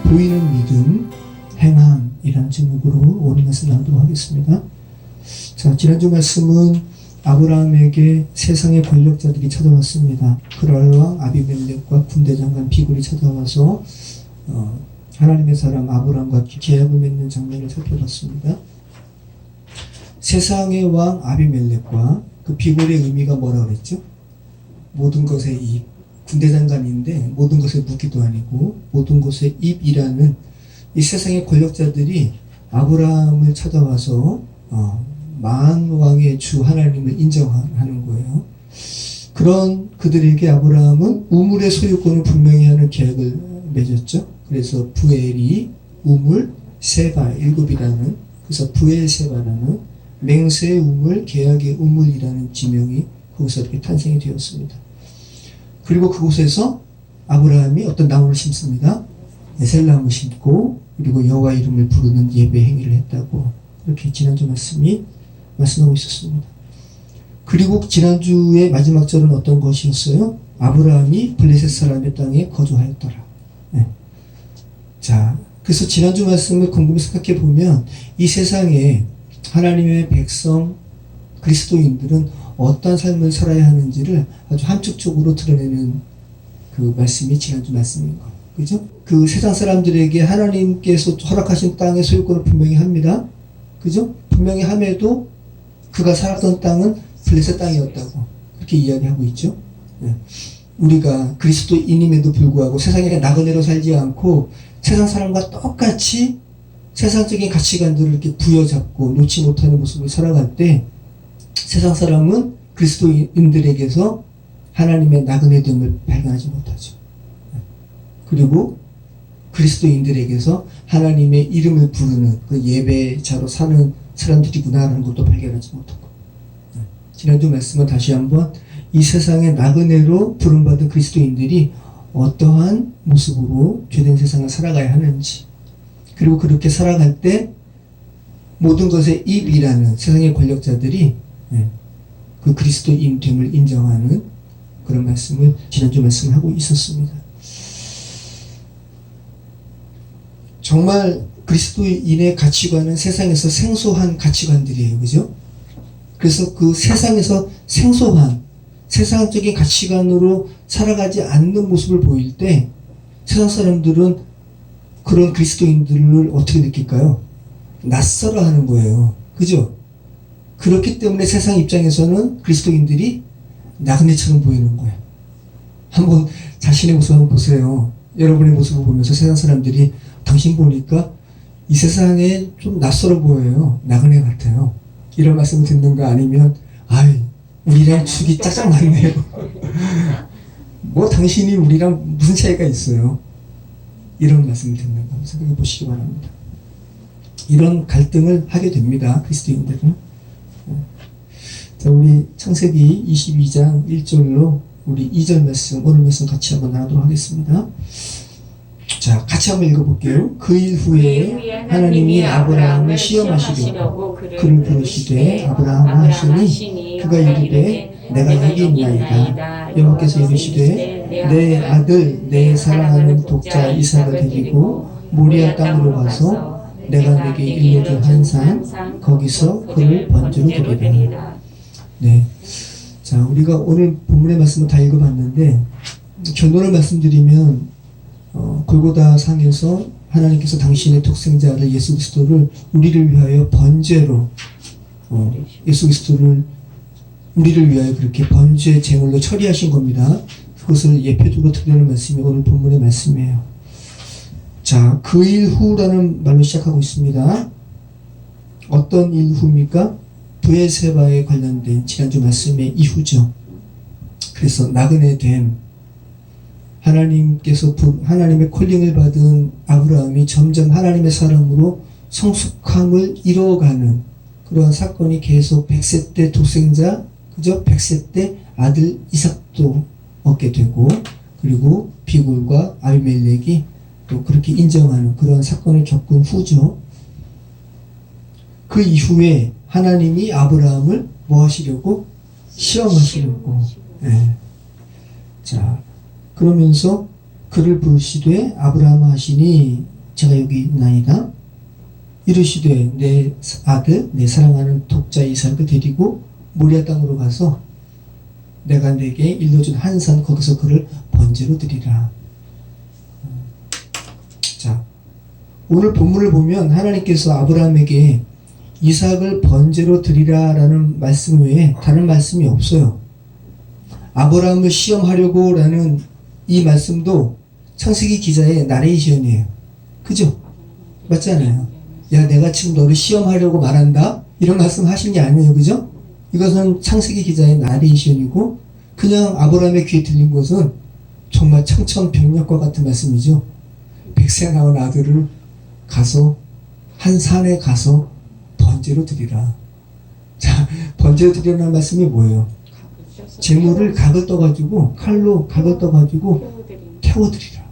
보이는 믿음, 행함이라는 제목으로 오늘 말씀 나누도록 하겠습니다. 자, 지난주 말씀은 아브라함에게 세상의 권력자들이 찾아왔습니다. 그랄왕 아비멜렉과 군대장관 비굴이 찾아와서 하나님의 사람 아브라함과 계약을 맺는 장면을 살펴봤습니다. 세상의 왕 아비멜렉과 그 비굴의 의미가 뭐라고 그랬죠? 모든 것의 입. 군대장관인데 모든 것의 무기도 아니고 모든 것의 입이라는 이 세상의 권력자들이 아브라함을 찾아와서 만왕의 주 하나님을 인정하는 거예요. 그런 그들에게 아브라함은 우물의 소유권을 분명히 하는 계약을 맺었죠. 그래서 부엘이 우물 세바 일곱이라는, 그래서 부엘 세바라는 맹세의 우물, 계약의 우물이라는 지명이 거기서 이렇게 탄생이 되었습니다. 그리고 그곳에서 아브라함이 어떤 나무를 심습니다. 에셀나무 심고 그리고 여호와 이름을 부르는 예배 행위를 했다고 이렇게 지난주 말씀하고 있었습니다. 그리고 지난주의 마지막 절은 어떤 것이었어요? 아브라함이 블레셋 사람의 땅에 거주하였더라. 네. 자, 그래서 지난주 말씀을 곰곰이 생각해 보면 이 세상에 하나님의 백성 그리스도인들은 어떤 삶을 살아야 하는지를 아주 함축적으로 드러내는 그 말씀이 지난주 말씀인 거예요. 그죠? 그 세상 사람들에게 하나님께서 허락하신 땅의 소유권을 분명히 합니다. 그죠? 분명히 함에도 그가 살았던 땅은 블레셋 땅이었다고 그렇게 이야기하고 있죠. 네. 우리가 그리스도인임에도 불구하고 세상에 나그네로 살지 않고 세상 사람과 똑같이 세상적인 가치관들을 이렇게 부여잡고 놓지 못하는 모습을 살아갈 때 세상 사람은 그리스도인들에게서 하나님의 나그네됨을 발견하지 못하죠. 그리고 그리스도인들에게서 하나님의 이름을 부르는 그 예배자로 사는 사람들이구나라는 것도 발견하지 못하고, 지난주 말씀은 다시 한번 이 세상의 나그네로 부름받은 그리스도인들이 어떠한 모습으로 죄된 세상을 살아가야 하는지, 그리고 그렇게 살아갈 때 모든 것의 입이라는 세상의 권력자들이 그 그리스도인됨을 인정하는 그런 말씀을 지난주 말씀을 하고 있었습니다. 정말 그리스도인의 가치관은 세상에서 생소한 가치관들이에요. 그죠? 그래서 그 세상에서 생소한 세상적인 가치관으로 살아가지 않는 모습을 보일 때 세상 사람들은 그런 그리스도인들을 어떻게 느낄까요? 낯설어 하는 거예요. 그죠? 그렇기 때문에 세상 입장에서는 그리스도인들이 나그네처럼 보이는 거예요. 한번 자신의 모습 한번 보세요. 여러분의 모습을 보면서 세상 사람들이 당신 보니까 이 세상에 좀 낯설어 보여요. 나그네 같아요. 이런 말씀을 듣는가, 아니면 아이 우리랑 축이 짝짝 맞네요. 뭐 당신이 우리랑 무슨 차이가 있어요. 이런 말씀을 듣는가 생각해 보시기 바랍니다. 이런 갈등을 하게 됩니다. 그리스도인들은. 자, 우리 창세기 22장 1절로 우리 2절 말씀, 오늘 말씀 같이 한번 나누도록 하겠습니다. 자, 같이 한번 읽어볼게요. 그 일 후에 하나님이 아브라함을 시험하시려고 그를 부르시되 아브라함아 하시니 그가 이르되 내가 여기 있나이다. 여호와께서 이르시되 내 아들 내 사랑하는 독자 이삭을 데리고 모리아 땅으로 가서 내가 내게 일러줄 한 산 거기서 그를 번제로 드리라. 네. 자, 우리가 오늘 본문의 말씀을 다 읽어봤는데 결론을 말씀드리면 골고다 상에서 하나님께서 당신의 독생자를 예수 그리스도를 우리를 위하여 번제로 예수 그리스도를 우리를 위하여 그렇게 번제 제물로 처리하신 겁니다. 그것을 예표적으로 드리는 말씀이 오늘 본문의 말씀이에요. 자, 그 일 후라는 말로 시작하고 있습니다. 어떤 일 후입니까? 부엘세바에 관련된 지난주 말씀의 이후죠. 그래서 나그네됨, 하나님께서 하나님의 콜링을 받은 아브라함이 점점 하나님의 사람으로 성숙함을 이뤄가는 그러한 사건이 계속 100세 때 독생자, 그죠? 100세 때 아들 이삭도 얻게 되고, 그리고 비굴과 아비멜렉이 또 그렇게 인정하는 그런 사건을 겪은 후죠. 그 이후에 하나님이 아브라함을 뭐 하시려고? 시험하시려고. 네. 자, 그러면서 그를 부르시되 아브라함 하시니 제가 여기 있나이다. 이르시되 내 아들 내 사랑하는 독자 이삭을 데리고 모리아 땅으로 가서 내가 내게 일러준 한 산 거기서 그를 번제로 드리라. 자, 오늘 본문을 보면 하나님께서 아브라함에게 이삭을 번제로 드리라라는 말씀 외에 다른 말씀이 없어요. 아브라함을 시험하려고 라는 이 말씀도 창세기 기자의 나레이션이에요. 그죠? 맞잖아요. 야, 내가 지금 너를 시험하려고 말한다? 이런 말씀 하신 게 아니에요. 그죠? 이것은 창세기 기자의 나레이션이고, 그냥 아브라함의 귀에 들린 것은 정말 청천벽력과 같은 말씀이죠. 100세 낳은 아들을 가서, 한 산에 가서 번제로 드리라. 자, 번제로 드리라는 말씀이 뭐예요? 재물을 각을 떠가지고, 칼로 각을 떠가지고 태워드리라.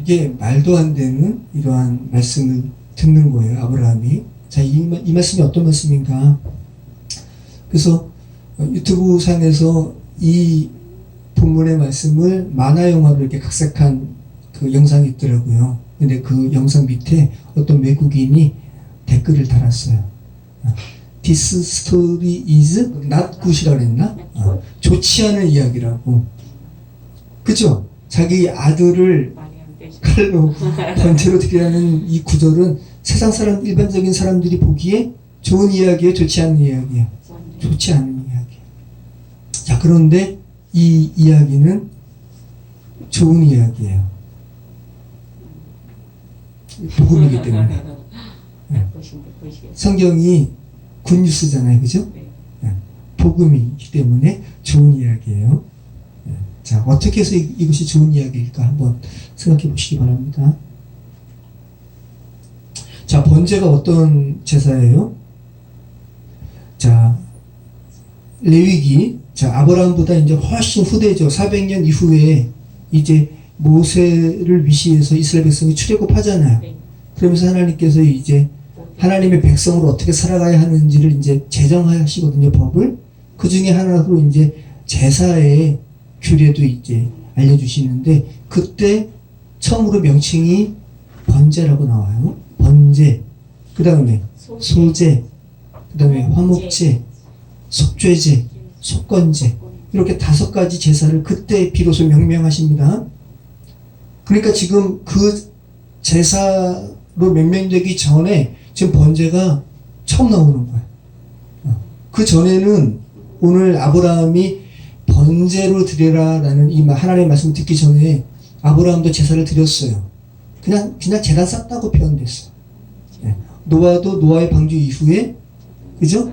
이게 말도 안 되는 이러한 말씀을 듣는 거예요, 아브라함이. 자, 이 말씀이 어떤 말씀인가? 그래서 유튜브 상에서 이 본문의 말씀을 만화 영화로 이렇게 각색한 그 영상이 있더라고요. 근데 그 영상 밑에 어떤 외국인이 댓글을 달았어요. This story is not good이라고 했나? 좋지 않은 이야기라고. 그죠? 자기 아들을 칼로 번제로 드리라는 이 구절은 세상 사람, 일반적인 사람들이 보기에 좋은 이야기예요? 좋지 않은 이야기예요? 좋지 않은 이야기예요. 자, 그런데 이 이야기는 좋은 이야기예요. 복음이기 때문에. 네. 성경이 굿뉴스잖아요. 그죠? 네. 복음이기 때문에 좋은 이야기예요. 네. 자, 어떻게 해서 이것이 좋은 이야기일까 한번 생각해 보시기 바랍니다. 자, 번제가 어떤 제사예요? 자, 레위기, 자, 아브라함보다 이제 훨씬 후대죠. 400년 이후에 이제 모세를 위시해서 이스라엘 백성이 출애굽하잖아요. 그러면서 하나님께서 이제 하나님의 백성으로 어떻게 살아가야 하는지를 이제 제정하시거든요, 법을. 그 중에 하나로 이제 제사의 규례도 이제 알려주시는데, 그때 처음으로 명칭이 번제라고 나와요. 번제, 그 다음에 소제, 그 다음에 화목제, 속죄제, 속건제, 이렇게 5가지 제사를 그때 비로소 명명하십니다. 그러니까 지금 그 제사로 명명되기 전에 지금 번제가 처음 나오는 거예요. 그 전에는 오늘 아브라함이 번제로 드리라라는 이 하나님의 말씀을 듣기 전에 아브라함도 제사를 드렸어요. 그냥 제단 쌓다고 표현됐어. 노아도 노아의 방주 이후에, 그죠?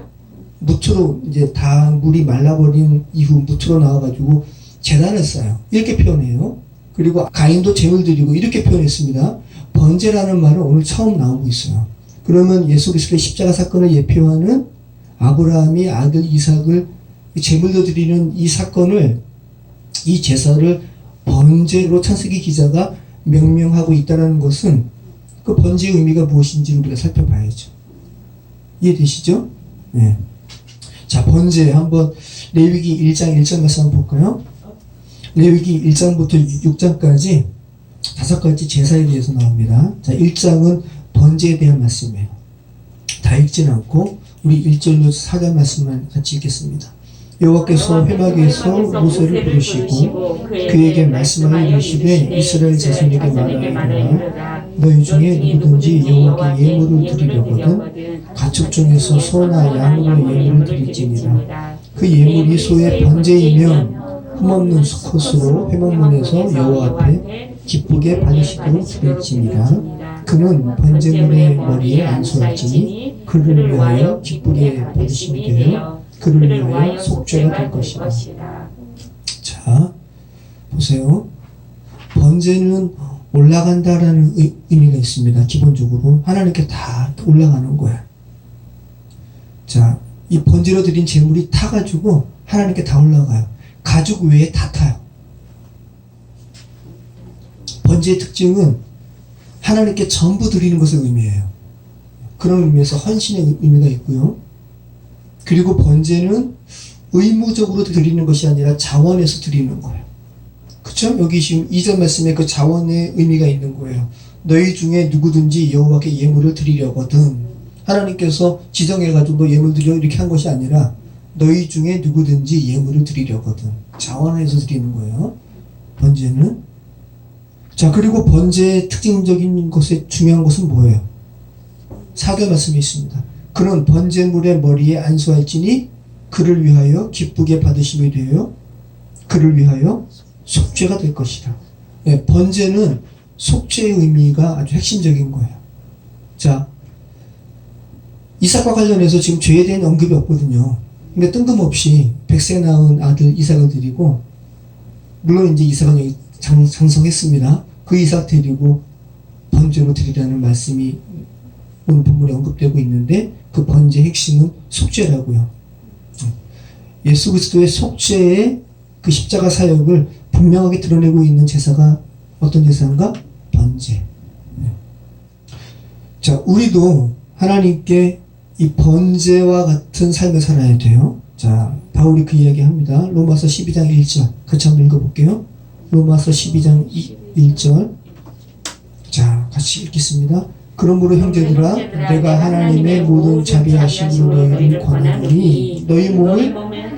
무트로 이제 다 물이 말라버린 이후 무트로 나와가지고 제단을 쌓아요. 이렇게 표현해요. 그리고 가인도 제물 드리고 이렇게 표현했습니다. 번제라는 말은 오늘 처음 나오고 있어요. 그러면 예수 그리스도의 십자가 사건을 예표하는 아브라함이 아들 이삭을 제물로 드리는 이 사건을, 이 제사를 번제로 창세기 기자가 명명하고 있다는 것은 그 번제의 의미가 무엇인지 우리가 살펴봐야죠. 이해되시죠? 네. 자, 번제 한번 레위기 1장 1절 말씀 한번 볼까요? 레위기 1장부터 6장까지 5가지 제사에 대해서 나옵니다. 자, 1장은 번제에 대한 말씀이에요. 다 읽지는 않고 우리 1절로 4절 말씀만 같이 읽겠습니다. 여호와께서 회막에서 모세를 부르시고 그에게 말씀하여 이르시되 이스라엘 자손에게 말하기를 너희 중에 누구든지 여호와께 예물을 드리려거든 가축 중에서 소나 양으로 예물을 드릴지니라. 그 예물이 소의 번제이면 흠없는 수컷으로 회막문에서 여호와 앞에 기쁘게 받으시도록 드릴지니라. 그는 번제물의 머리에 안수할지니 그를 위하여 기쁘게 받으심이 되어 그를 위하여 속죄가 될 것이다. 자, 보세요. 번제는 올라간다라는 의미가 있습니다. 기본적으로 하나님께 다 올라가는 거야. 자, 이 번제로 드린 제물이 타가지고 하나님께 다 올라가요. 가죽 외에 다 타요. 번제의 특징은 하나님께 전부 드리는 것을 의미해요. 그런 의미에서 헌신의 의미가 있고요. 그리고 번제는 의무적으로 드리는 것이 아니라 자원에서 드리는 거예요. 그쵸? 여기 지금 2절 말씀에 그 자원의 의미가 있는 거예요. 너희 중에 누구든지 여호와께 예물을 드리려거든. 하나님께서 지정해가지고 너 예물 드려 이렇게 한 것이 아니라 너희 중에 누구든지 예물을 드리려거든. 자원해서 드리는 거예요. 번제는. 자, 그리고 번제의 특징적인 것에 중요한 것은 뭐예요? 사교 말씀이 있습니다. 그는 번제물의 머리에 안수할지니 그를 위하여 기쁘게 받으심이 되어 그를 위하여 속죄가 될 것이라. 네, 번제는 속죄의 의미가 아주 핵심적인 거예요. 자, 이삭과 관련해서 지금 죄에 대한 언급이 없거든요. 근데 뜬금없이 100세 낳은 아들 이삭을 드리고, 물론 이제 이삭은 여기 장성했습니다. 그 이삭 데리고 번제로 드리라는 말씀이 오늘 본문에 언급되고 있는데, 그 번제의 핵심은 속죄라고요. 예수 그리스도의 속죄의 그 십자가 사역을 분명하게 드러내고 있는 제사가 어떤 제사인가? 번제. 자, 우리도 하나님께 이 번제와 같은 삶을 살아야 돼요. 자, 바울이 그 이야기 합니다. 로마서 12장 1절. 같이 한번 읽어볼게요. 로마서 12장 1절. 자, 같이 읽겠습니다. 그러므로 형제들아, 내가 하나님의 모든 자비하심으로 너희를 권하노니 너희 몸을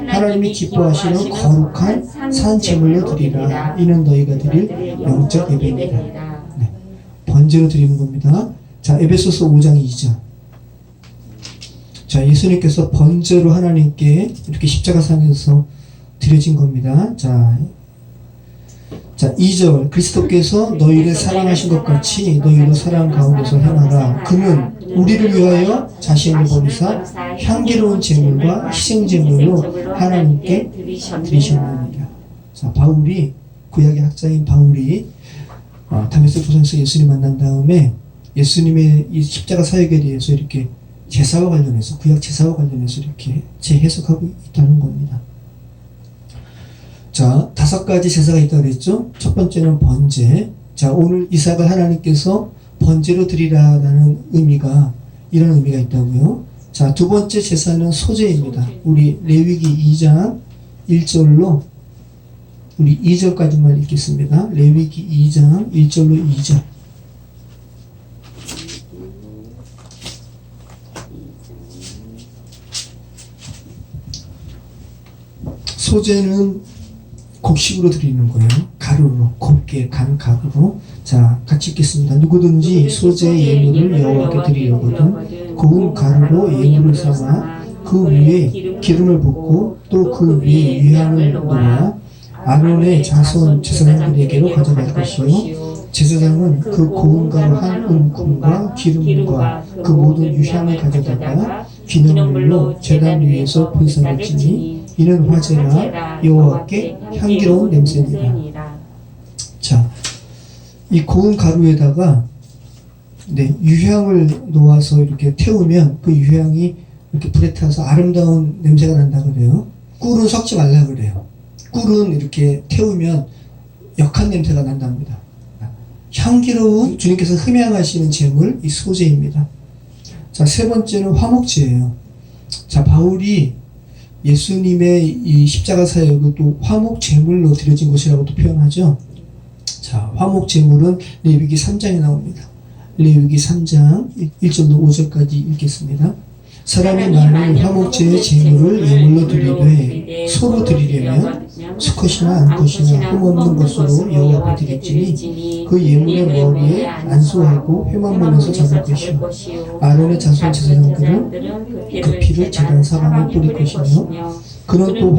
하나님이 기뻐하시는 거룩한 산 제물로 드리라. 이는 너희가 드릴 영적 예배입니다. 네, 번제로 드리는 겁니다. 자, 에베소서 5장 2절. 자, 예수님께서 번제로 하나님께 이렇게 십자가상에서 드려진 겁니다. 자, 2절. 그리스도께서 너희를 사랑하신 것 같이 너희도 사랑 가운데서 행하라. 그는 우리를 위하여 자신을 버리사 향기로운 제물과 희생 제물로 하나님께 드리셨느니라. 자, 바울이, 구약의 학자인 바울이 다메섹 도상에서 예수님 만난 다음에 예수님의 이 십자가 사역에 대해서 이렇게 제사와 관련해서, 구약 제사와 관련해서 이렇게 재해석하고 있다는 겁니다. 자, 5가지 제사가 있다고 그랬죠? 첫 번째는 번제. 자, 오늘 이삭을 하나님께서 번제로 드리라는 의미가, 이런 의미가 있다고요. 자, 두 번째 제사는 소제입니다. 우리 레위기 2장 1절로, 우리 2절까지만 읽겠습니다. 레위기 2장 1절로 2절. 소제는 곡식으로 드리는 거예요. 가루로, 곱게 간 가루로. 자, 같이 읽겠습니다. 누구든지 소제의 예물을 여호와께 드리려거든 고운 가루로 예물을 삼아 그 위에 기름을 붓고 또 그 위에 유향을 놓아 아론의 자손 제사장들에게로 가져갈 것이요, 제사장은 그 고운 가루 한 움큼과 기름과 그 모든 유향을 가져다가 기념물로 제단 위에서 분사할지니 이는 화제라 여호와께 향기로운 냄새니라. 자, 이 고운 가루에다가 유향을 놓아서 이렇게 태우면 그 유향이 이렇게 불에 타서 아름다운 냄새가 난다 그래요. 꿀은 섞지 말라 그래요. 꿀은 이렇게 태우면 역한 냄새가 난답니다. 향기로운 주님께서 흠양하시는 제물, 이 소제입니다. 자, 세 번째는 화목제예요. 자, 바울이 예수님의 이 십자가 사역을 또 화목 제물로 드려진 것이라고도 표현하죠. 자, 화목 제물은 레위기 3장에 나옵니다. 레위기 3장 1절로 5절까지 읽겠습니다. 사람이 만일 화목제의 제물을 예물로 드리되 소로 드리려면 수컷이나 암컷이나 흠없는 것으로 여호와 앞에 드릴지니 그 예물의 머리에 안수하고 회막문에서 잡을 것이요, 아론의 자손 제사장들은 그 피를 제단 사방에 뿌릴 것이며 그는 또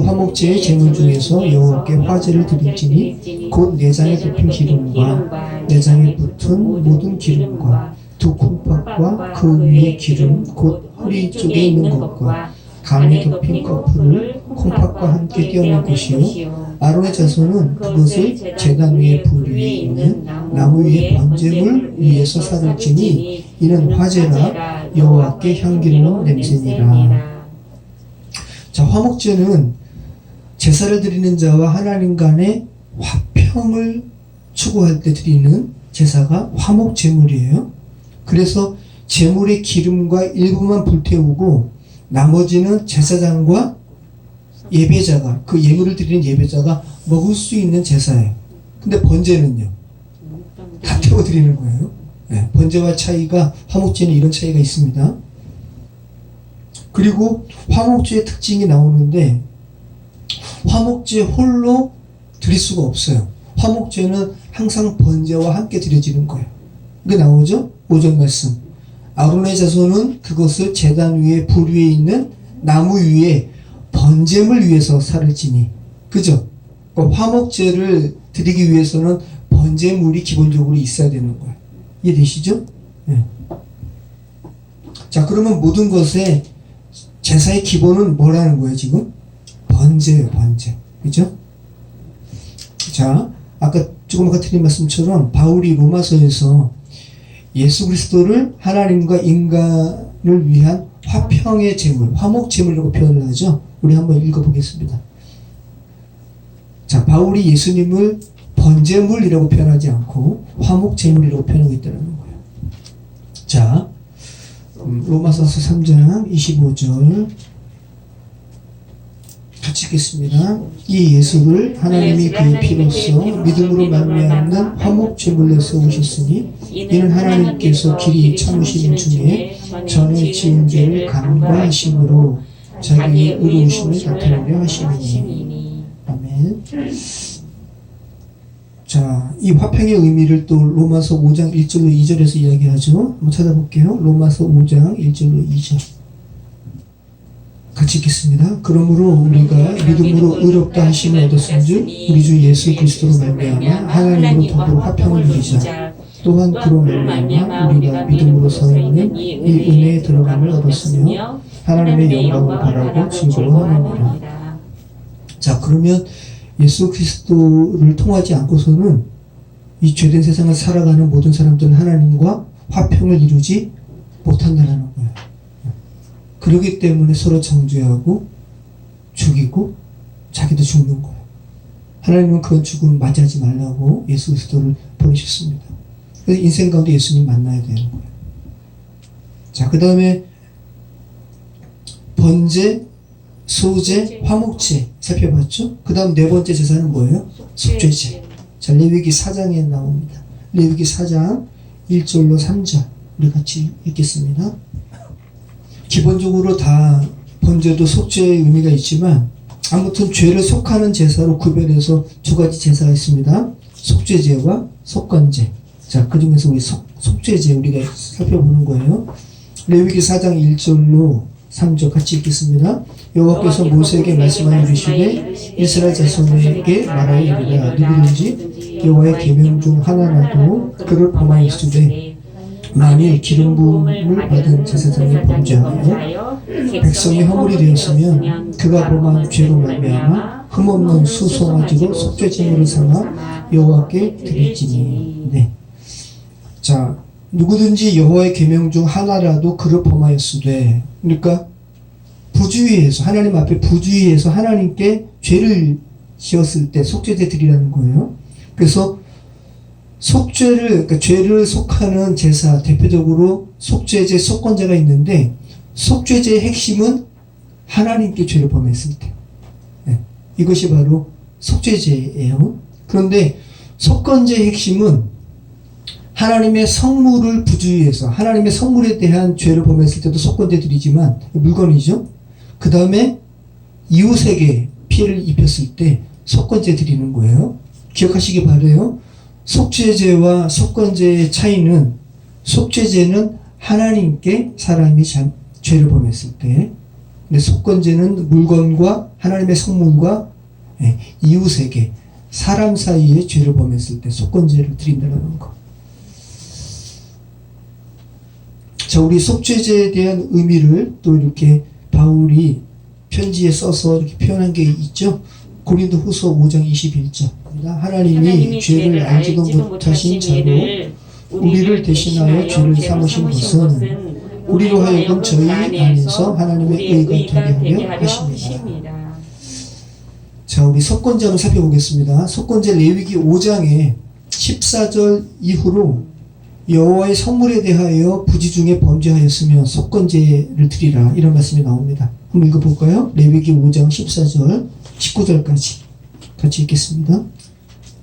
화목제의 제물 중에서 여호와께 화제를 드릴지니 곧 내장에 덮인 기름과 내장에 붙은 모든 기름과 두 콩팥과 그 위에 기름 곧 허리 쪽에 있는 것과 감에 덮인 커플을 콩팥과 함께 떼어낼 것이요, 아론의 자손은 그것을 제단 위에 불 위에 있는 나무 위에 번제물 위에서 사를지니 이는 화제라 여호와께 향기로운 냄새니라. 자, 화목제는 제사를 드리는 자와 하나님 간의 화평을 추구할 때 드리는 제사가 화목제물이에요. 그래서 제물의 기름과 일부만 불태우고 나머지는 제사장과 예배자가, 그 예물을 드리는 예배자가 먹을 수 있는 제사예요. 근데 번제는요, 다 태워드리는 거예요. 네, 번제와 차이가, 화목제는 이런 차이가 있습니다. 그리고 화목제의 특징이 나오는데, 화목제 홀로 드릴 수가 없어요. 화목제는 항상 번제와 함께 드려지는 거예요. 이게 나오죠? 5절 말씀. 아론의 자손은 그것을 제단 위에 불 위에 있는 나무 위에 번제물 위에서 살을 지니. 그죠? 그러니까 화목제를 드리기 위해서는 번제물이 기본적으로 있어야 되는 거예요. 이해되시죠? 네. 자, 그러면 모든 것에 제사의 기본은 뭐라는 거예요, 지금? 번제예요, 번제. 그죠? 자, 조금 아까 드린 말씀처럼 바울이 로마서에서 예수 그리스도를 하나님과 인간을 위한 화평의 제물, 화목 제물이라고 표현을 하죠. 우리 한번 읽어보겠습니다. 자, 바울이 예수님을 번제물이라고 표현하지 않고 화목 제물이라고 표현하고 있다는 거예요. 자, 로마서서 3장 25절 같이 읽겠습니다. 이 예수를 하나님이 그의 피로써 믿음으로 말미암는 화목 제물로 세우셨으니 이는 하나님께서 길이 참으시는 중에 전에 지은 죄를 간과하심으로 자기의 의로우심을 나타내려 하시니. 아멘. 자, 이 화평의 의미를 또 로마서 5장 1절로 2절에서 이야기하죠. 한번 찾아볼게요. 로마서 5장 1절로 2절. 같이 읽겠습니다. 그러므로 우리가 믿음으로 의롭다 하심을 얻었은즉 우리 주 예수 그리스도로 말미암아 하나님으로 더불어 화평을 누리자. 또한 그로 말미암아 우리가 믿음으로 서 있는 이 은혜에 들어감을 얻었으며 하나님의 영광을 바라고 즐거워하느니라. 자, 그러면 예수 그리스도를 통하지 않고서는 이 죄된 세상을 살아가는 모든 사람들은 하나님과 화평을 이루지 못한다는 거예요. 그렇기 때문에 서로 정죄하고 죽이고 자기도 죽는 거예요. 하나님은 그런 죽음 맞이하지 말라고 예수 그리스도를 보내셨습니다. 그래서 인생 가운데 예수님 만나야 되는 거예요. 자, 그 다음에 번제, 소제, 화목제 살펴봤죠? 그 다음 네 번째 제사는 뭐예요? 속죄제. 자, 레위기 4장에 나옵니다. 레위기 4장 1절로 3절 우리 같이 읽겠습니다. 기본적으로 다 번제도 속죄의 의미가 있지만 아무튼 죄를 속하는 제사로 구별해서 두 가지 제사가 있습니다. 속죄제와 속건제. 자, 그 중에서 우리 속죄제 우리가 살펴보는 거예요. 레위기 4장 1절로 3절 같이 읽겠습니다. 여호와께서 모세에게 말씀하여 이르시되 이스라엘 자손에게 말하여 이르라. 누구든지 여호와의 계명 중 하나라도 그를 범하였으되 만일 기름 부음을 받은 제사장이 범죄하여 백성이 허물이 되었으면 그가 범한 죄로 말미암아 흠없는 수송아지로 속죄제물을 삼아 여호와께 드릴지니. 네. 자, 누구든지 여호와의 계명 중 하나라도 그를 범하였으되, 그러니까 부주의해서 하나님 앞에 부주의해서 하나님께 죄를 지었을 때 속죄제 드리라는 거예요. 그래서 속죄를, 그러니까 죄를 속하는 제사, 대표적으로 속죄제, 속건제가 있는데, 속죄제의 핵심은 하나님께 죄를 범했을 때. 네, 이것이 바로 속죄제예요. 그런데 속건제의 핵심은 하나님의 성물을 부주의해서 하나님의 성물에 대한 죄를 범했을 때도 속건제 드리지만, 물건이죠. 그 다음에 이웃에게 피해를 입혔을 때 속건제 드리는 거예요. 기억하시기 바라요. 속죄제와 속건제의 차이는, 속죄제는 하나님께 사람이 죄를 범했을 때, 근데 속건제는 물건과 하나님의 성물과 이웃에게 사람 사이에 죄를 범했을 때 속건제를 드린다는 거. 자, 우리 속죄제에 대한 의미를 또 이렇게 바울이 편지에 써서 이렇게 표현한 게 있죠. 고린도후서 5장 21절. 하나님이 죄를 알지도 못하신 자로 우리를 대신하여 죄를 삼으신 것은 우리로 하여금 저희 안에서 하나님의 의가 되게 하려 하십니다. 자, 우리 속건제를 살펴보겠습니다. 속건제 레위기 5장에 14절 이후로 여호와의 성물에 대하여 부지 중에 범죄하였으면 속건제를 드리라, 이런 말씀이 나옵니다. 한번 읽어볼까요? 레위기 5장 14절 19절까지 같이 읽겠습니다.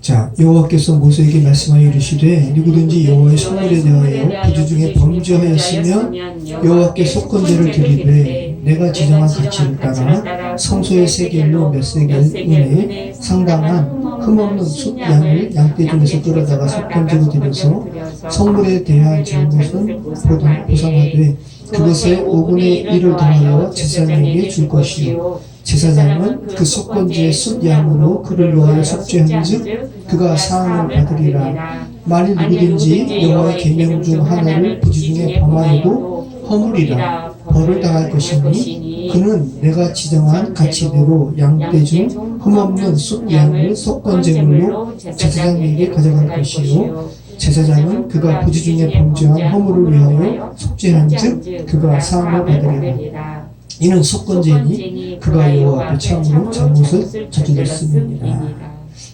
자, 여호와께서 모세에게 말씀하여 이르시되 누구든지 여호와의 성물에 대하여 부주 중에 범죄하였으면 여호와께 속건제를 드리되 내가 지정한 가치를 따라 성소의 세겔로 몇 세겔 은에 상당한 흠없는 숫 양을 양떼 중에서 끌어다가 속건제로 드려서 성물에 대한 잘못은 보상하되 그것의 5분의 1을 더하여 제사장에게 줄 것이요 제사장은 그 속건제의 숫 양으로 그를 위하여 속죄한즉 그가 사함을 받으리라. 만일 누구든지 여호와의 계명 중 하나를 부지 중에 범하여도 허물이라 벌을 당할 것이니 그는 내가 지정한 가치대로 양떼 중 흠없는 숫 양을 속건제물로 제사장에게 가져갈 것이요 제사장은 그가 부지 중에 범죄한 허물을 위하여 속죄한즉 그가 사함을 받으리라. 이는 속건제니 그가 여호와 앞에 참으로 잘못을 저질렀음이니라.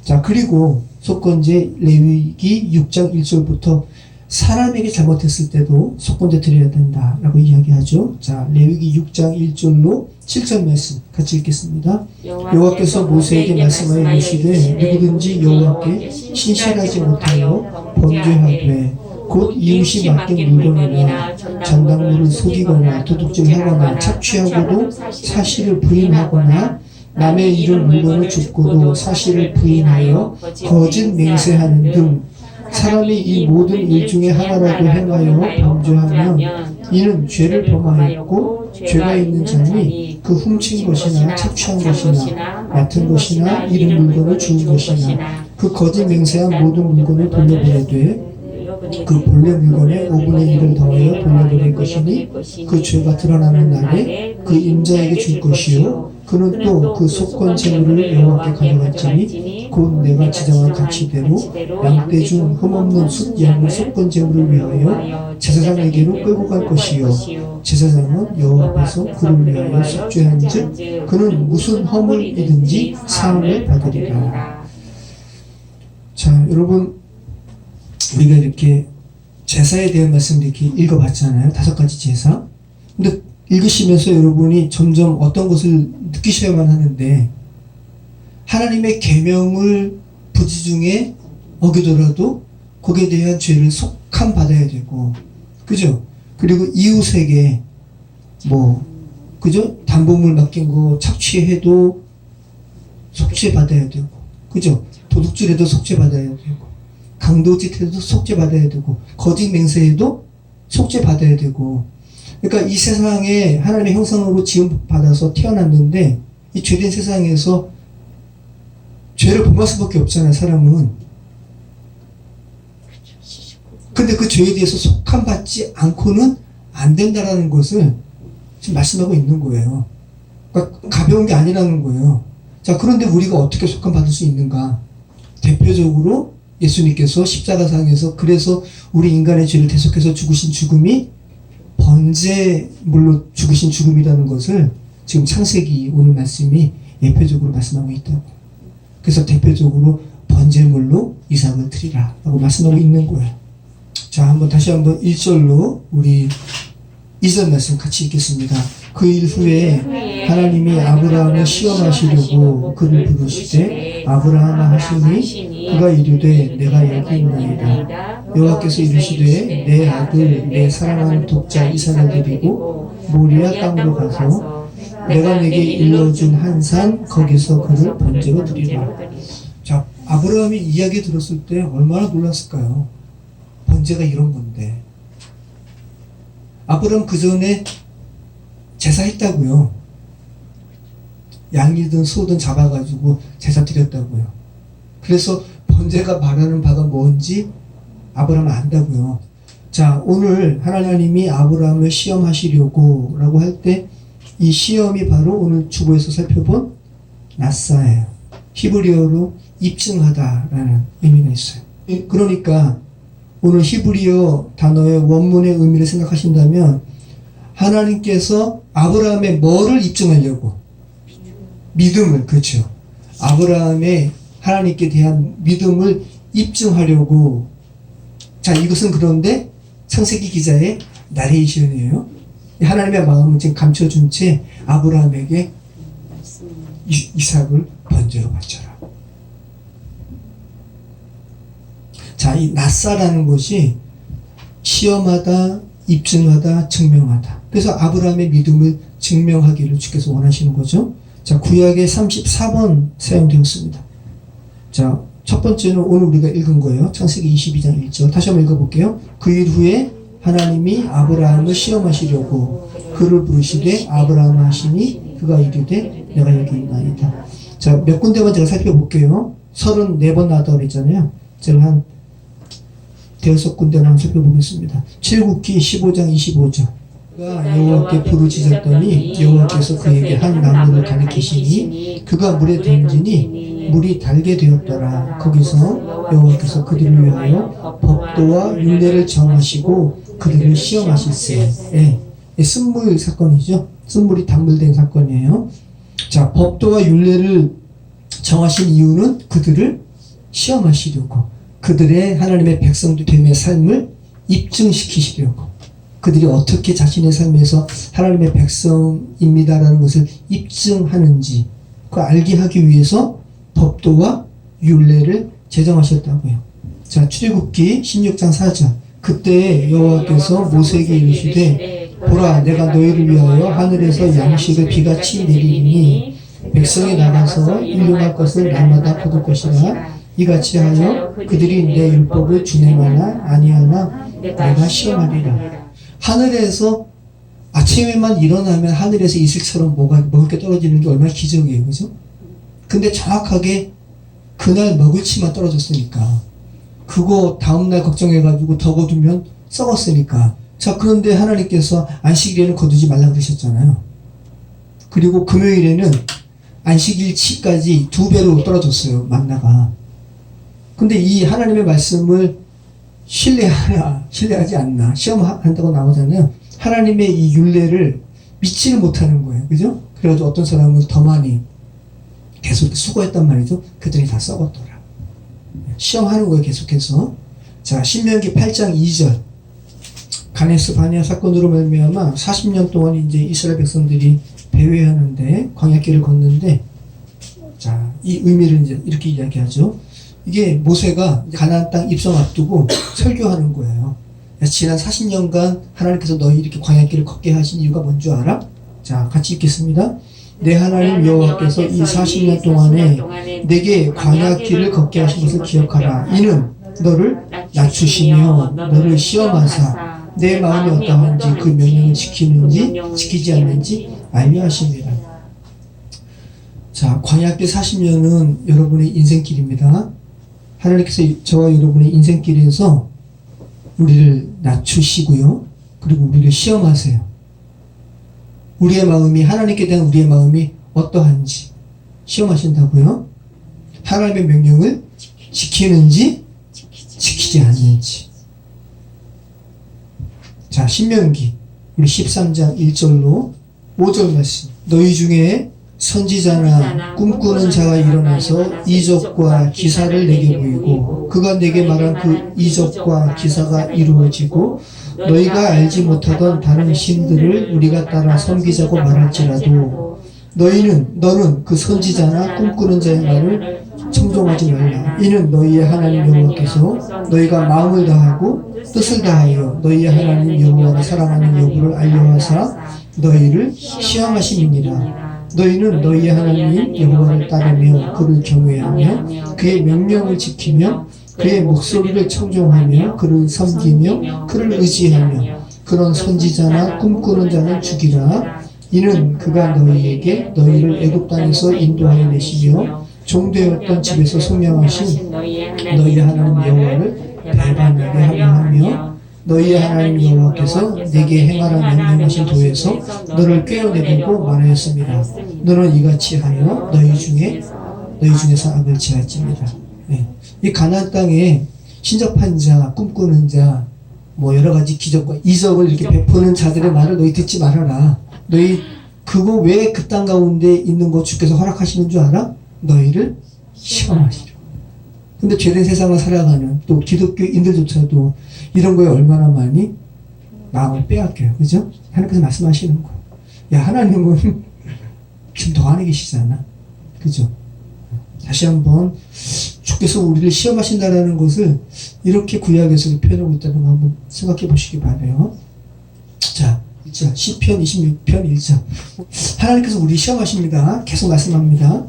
자, 그리고 속건제 레위기 6장 1절부터 사람에게 잘못했을 때도 속건제 드려야 된다라고 이야기하죠. 자, 레위기 6장 1절로 7절 말씀 같이 읽겠습니다. 여호와께서 모세에게 말씀하여 이르시되 누구든지 여호와께 신실하지 못하여 범죄하되 곧 이웃이 맡긴 물건이나 전당물을 속이거나 도둑질하거나 착취하고도 사실을 부인하거나 남의 잃은 물건을 줍고도 사실을 부인하여 거짓 맹세하는 등 사람이 이 모든 일 중에 하나라도 행하여 범죄하면 이는 죄를 범하였고 죄가 있는 자니 그 훔친 것이나 착취한 것이나 맡은 것이나 잃은 물건을 주운 것이나 그 거짓 맹세한 모든 물건을 돌려보내되 그 본래 물건의 5분의 1을 더하여 돌려보낼 것이니 그 죄가 드러나는 날에 그 임자에게 줄 것이요 그는 또 그 속건 재물을 여호와께 가져갈지니 곧 내가 지정한 가치대로 양떼 중 흠없는 숫 양의 속건 재물을 위하여 제사장에게로 끌고 갈 것이요 제사장은 여호와 앞에서 그를 위하여 속죄한즉 그는 무슨 허물이든지 사함을 받으리라. 자, 여러분, 우리가 이렇게 제사에 대한 말씀을 이렇게 읽어봤잖아요. 5가지 제사. 근데 읽으시면서 여러분이 점점 어떤 것을 느끼셔야만 하는데, 하나님의 계명을 부지 중에 어기더라도 거기에 대한 죄를 속함 받아야 되고, 그죠? 그리고 이웃에게 그죠? 담보물 맡긴 거 착취해도 속죄 받아야 되고, 그죠? 도둑질해도 속죄 받아야 되고, 강도짓해도 속죄 받아야 되고, 거짓 맹세해도 속죄 받아야 되고. 그러니까 이 세상에 하나님의 형상으로 지음 받아서 태어났는데 이 죄된 세상에서 죄를 범할 수밖에 없잖아요, 사람은. 근데 그 죄에 대해서 속함 받지 않고는 안 된다라는 것을 지금 말씀하고 있는 거예요. 그러니까 가벼운 게 아니라는 거예요. 자, 그런데 우리가 어떻게 속함 받을 수 있는가? 대표적으로 예수님께서 십자가상에서 그래서 우리 인간의 죄를 대속해서 죽으신 죽음이 번제물로 죽으신 죽음이라는 것을 지금 창세기 오늘 말씀이 예표적으로 말씀하고 있다고. 그래서 대표적으로 번제물로 이삭을 드리라 라고 말씀하고 있는 거예요. 자, 다시 한번 1절로 우리 2절 말씀 같이 읽겠습니다. 그 일 후에 하나님이 아브라함을 시험하시려고 그를 부르시되 아브라함아 하시니 그가 이르되 내가 여기 있나이다. 여호와께서 이르시되 내 아들 내 사랑하는 독자 이삭을 데리고 모리아 땅으로 가서 내가 내게 일러준 한 산 거기서 그를 번제로 드리라. 자, 아브라함이 이야기 들었을 때 얼마나 놀랐을까요? 번제가 이런 건데. 아브라함 그 전에 제사했다고요. 양이든 소든 잡아가지고 제사 드렸다고요. 그래서 번제가 말하는 바가 뭔지 아브라함은 안다고요. 자, 오늘 하나님이 아브라함을 시험하시려고 라고 할 때 이 시험이 바로 오늘 주보에서 살펴본 나사예요. 히브리어로 입증하다라는 의미가 있어요. 그러니까 오늘 히브리어 단어의 원문의 의미를 생각하신다면 하나님께서 아브라함의 뭐를 입증하려고? 믿음을, 그렇죠. 아브라함의 하나님께 대한 믿음을 입증하려고. 자, 이것은 그런데 창세기 기자의 나레이션이에요. 하나님의 마음을 지금 감춰준 채 아브라함에게 이삭을 번제로 바쳐라. 자, 이 낫사라는 것이 시험하다, 입증하다, 증명하다. 그래서 아브라함의 믿음을 증명하기를 주께서 원하시는 거죠. 자, 구약의 34번 사용되었습니다. 자, 첫 번째는 오늘 우리가 읽은 거예요. 창세기 22장 1절. 다시 한번 읽어볼게요. 그 일 후에 하나님이 아브라함을 시험하시려고 그를 부르시되 아브라함 하시니 그가 이르되 내가 여기 있나이다. 자, 몇 군데만 제가 살펴볼게요. 34번 나왔다고 그랬잖아요. 제가 한 대여섯 군데만 살펴보겠습니다. 출애굽기 15장 25절. 그가 여호와께 부르짖었더니 여호와께서 그에게 한 나무를 가리키시니 그가 물에 던지니 물이 달게 되었더라. 거기서 여호와께서 그들을 위하여 법도와 율례를 정하시고 그들을 시험하실세. 예, 쓴물 사건이죠. 쓴물이 단물된 사건이에요. 자, 법도와 율례를 정하신 이유는 그들을 시험하시려고, 그들의 하나님의 백성됨의 삶을 입증시키시려고, 그들이 어떻게 자신의 삶에서 하나님의 백성입니다라는 것을 입증하는지 그 알게 하기 위해서 법도와 율례를 제정하셨다고요. 자, 출애굽기 16장 4절. 그때 여호와께서 모세에게 이르시되 보라, 내가 너희를 위하여 하늘에서 양식을 비같이 내리니 백성이 나가서 일용할 것을 날마다 거둘 것이라. 이같이 하여 그들이 내 율법을 준행하나 아니하나 내가 시험하리라. 하늘에서 아침에만 일어나면 하늘에서 이슬처럼 먹을 게 떨어지는 게 얼마나 기적이에요, 그죠? 근데 정확하게 그날 먹을 치만 떨어졌으니까, 그거 다음날 걱정해가지고 더 거두면 썩었으니까. 자, 그런데 하나님께서 안식일에는 거두지 말라 그러셨잖아요. 그리고 금요일에는 안식일치까지 2배로 떨어졌어요, 만나가. 근데 이 하나님의 말씀을 신뢰하냐, 신뢰하지 않나, 시험한다고 나오잖아요. 하나님의 이 율례를 믿지를 못하는 거예요, 그죠? 그래가지고 어떤 사람은 더 많이 계속 수고했단 말이죠. 그들이 다 썩었더라. 시험하는 거예요, 계속해서. 자, 신명기 8장 2절. 가네스 바네아 사건으로 말미암아 40년 동안 이제 이스라엘 백성들이 배회하는데, 광야길을 걷는데, 자, 이 의미를 이제 이렇게 이야기하죠. 이게 모세가 가나안 땅 입성 앞두고 설교하는 거예요. 지난 40년간 하나님께서 너희 이렇게 광야길을 걷게 하신 이유가 뭔 줄 알아? 자, 같이 읽겠습니다. 내 하나님 여호와께서 이 40년 동안에 내게 광야길을 걷게 하신 것을 기억하라. 이는 너를 낮추시며 너를 시험하사 내 마음이 어떠한지 그 명령을 지키는지 지키지 않는지 알려 하십니다. 자, 광야길 40년은 여러분의 인생길입니다. 하나님께서 저와 여러분의 인생길에서 우리를 낮추시고요. 그리고 우리를 시험하세요. 우리의 마음이, 하나님께 대한 우리의 마음이 어떠한지 시험하신다고요. 하나님의 명령을 지키는지 지키지 않는지. 자, 신명기 우리 13장 1절로 5절 말씀. 너희 중에 선지자나 꿈꾸는 자가 일어나서 이적과 기사를 내게 보이고 그가 내게 말한 그 이적과 기사가 이루어지고 너희가 알지 못하던 다른 신들을 우리가 따라 섬기자고 말할지라도 너는 그 선지자나 꿈꾸는 자의 말을 청종하지 말라. 이는 너희의 하나님 여호와께서 너희가 마음을 다하고 뜻을 다하여 너희의 하나님 여호와를 사랑하는 여부를 알려하사 너희를 시험하심이니라. 너희는 너희의 하나님 여호와를 따르며 그를 경외하며 그의 명령을 지키며 그의 목소리를 청종하며 그를 섬기며 그를 의지하며 그런 선지자나 꿈꾸는 자는 죽이라. 이는 그가 너희에게 너희를 애굽 땅에서 인도하여 내시며 종되었던 집에서 소명하신 너희의 하나님 여호와를 배반하게 하며 너희의 하나님 여호와께서 내게 행하라 명령하신 도에서 너를 꿰어내리고 말하였습니다. 너는 이같이 하여 너희 중에서 악을 취할지니라. 네. 이 가나안 땅에 신접한 자, 꿈꾸는 자, 뭐 여러 가지 기적과 이적을 이렇게 베푸는 자들의 말을 너희 듣지 말아라. 너희 그거 왜 그 땅 가운데 있는 거 주께서 허락하시는 줄 알아? 너희를 시험하시려. 근데 죄된 세상을 살아가는 또 기독교인들조차도 이런 거에 얼마나 많이 마음을 빼앗겨요. 그죠? 하나님께서 말씀하시는 거. 야, 하나님은 좀 더 안에 계시잖아. 그죠? 다시 한번 쭉 주께서 우리를 시험하신다라는 것을 이렇게 구약에서 표현하고 있다는 거 한번 생각해 보시기 바라요. 자, 1절, 시편 26편 1절. 하나님께서 우리 시험하십니다. 계속 말씀합니다.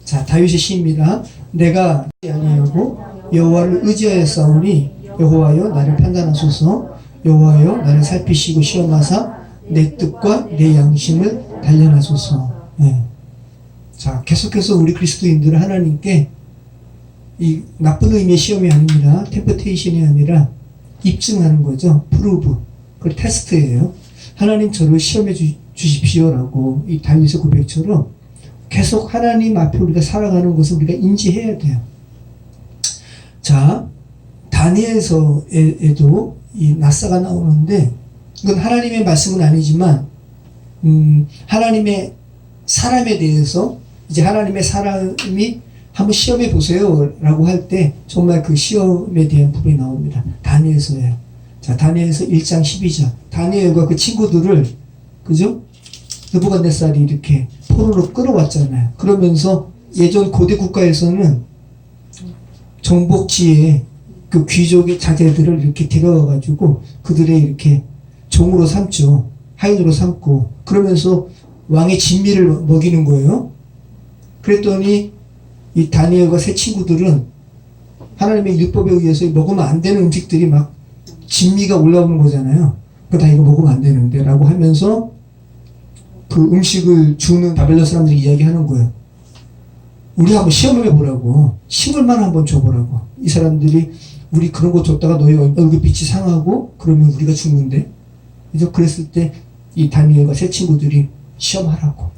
자, 다윗의 시입니다. 내가 아니하고 여호와를 의지하여 싸우니 여호와여 나를 판단하소서. 여호와여 나를 살피시고 시험하사 내 뜻과 내 양심을 단련하소서. 네. 자, 계속해서 우리 그리스도인들은 하나님께 이 나쁜 의미의 시험이 아닙니다. 템프테이션이 아니라 입증하는 거죠. 프루브. 그 테스트예요. 하나님 저를 시험해 주십시오라고 이 다윗의 고백처럼 계속 하나님 앞에 우리가 살아가는 것을 우리가 인지해야 돼요. 자, 다니엘서에도 이 나사가 나오는데 이건 하나님의 말씀은 아니지만 하나님의 사람에 대해서 이제 하나님의 사람이 한번 시험해 보세요 라고 할 때 정말 그 시험에 대한 부분이 나옵니다. 다니엘서예요. 자, 다니엘서 1장 12절. 다니엘과 그 친구들을 그죠? 느부갓네살이 이렇게 포로로 끌어왔잖아요. 그러면서 예전 고대 국가에서는 정복지에 그 귀족의 자제들을 이렇게 데려와가지고 그들의 이렇게 종으로 삼죠. 하인으로 삼고 그러면서 왕의 진미를 먹이는 거예요. 그랬더니 이 다니엘과 세 친구들은 하나님의 율법에 의해서 먹으면 안 되는 음식들이 막 진미가 올라오는 거잖아요. 다 이거 먹으면 안 되는데 라고 하면서 그 음식을 주는 바벨론 사람들이 이야기하는 거예요. 우리 한번 시험해 보라고. 식물만 한번 줘보라고. 이 사람들이 우리 그런 거 줬다가 너희 얼굴빛이 상하고 그러면 우리가 죽는데. 그래서 그랬을 때 이 다니엘과 세 친구들이 시험하라고.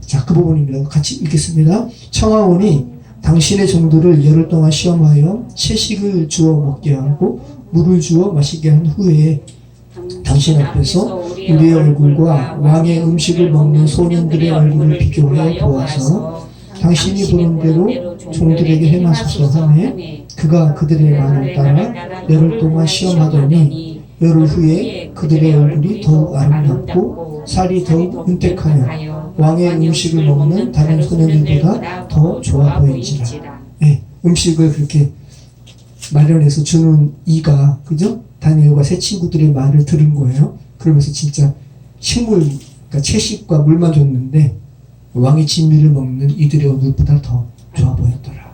자, 그 부분입니다. 같이 읽겠습니다. 청하오니 당신의 종들을 열흘 동안 시험하여 채식을 주어 먹게 하고 물을 주어 마시게 한 후에 당신 앞에서 우리의 얼굴과 왕의 음식을 먹는 소년들의 얼굴을 비교해 보아서 당신이 보는 대로 종들에게 행하소서 하매 그가 그들의 말을 따라 열흘 동안 시험하더니 열흘 후에 그들의 얼굴이 더욱 아름답고 살이 더욱 윤택하여 왕의 음식을 먹는 다른 소년들보다 더 좋아 보인지라. 네, 음식을 그렇게 마련해서 주는 이가 그죠? 다니엘과 세 친구들의 말을 들은 거예요. 그러면서 진짜 식물, 그러니까 채식과 물만 줬는데 왕의 진미를 먹는 이들의 얼굴보다 더 좋아 보였더라.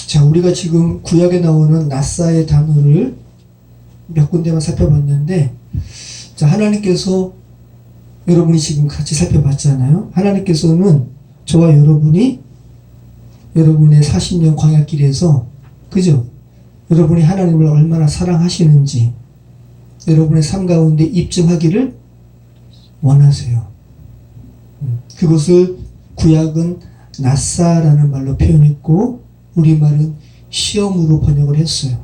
자, 우리가 지금 구약에 나오는 나사의 단어를 몇 군데만 살펴봤는데, 자, 하나님께서 여러분이 지금 같이 살펴봤잖아요. 하나님께서는 저와 여러분이 여러분의 40년 광야길에서 그죠? 여러분이 하나님을 얼마나 사랑하시는지 여러분의 삶 가운데 입증하기를 원하세요. 그것을 구약은 나사라는 말로 표현했고 우리말은 시험으로 번역을 했어요.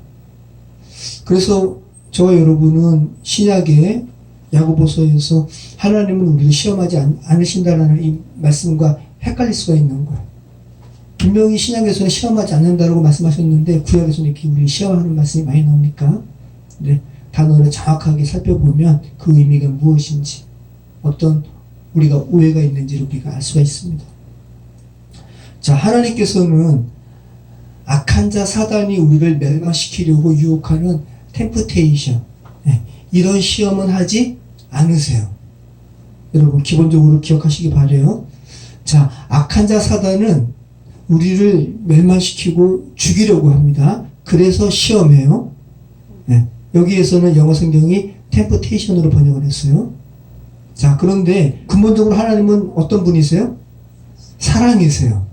그래서 저와 여러분은 신약의 야고보서에서 하나님은 우리를 시험하지 않으신다라는 이 말씀과 헷갈릴 수가 있는 거예요. 분명히 신약에서는 시험하지 않는다라고 말씀하셨는데 구약에서는 이렇게 우리를 시험하는 말씀이 많이 나오니까 네, 단어를 정확하게 살펴보면 그 의미가 무엇인지 어떤 우리가 오해가 있는지를 우리가 알 수가 있습니다. 자, 하나님께서는 악한 자 사단이 우리를 멸망시키려고 유혹하는 템프테이션 네, 이런 시험은 하지 않으세요. 여러분 기본적으로 기억하시기 바라요. 자, 악한 자 사단은 우리를 멸망시키고 죽이려고 합니다. 그래서 시험해요. 네, 여기에서는 영어 성경이 템프테이션으로 번역을 했어요. 자, 그런데 근본적으로 하나님은 어떤 분이세요? 사랑이세요.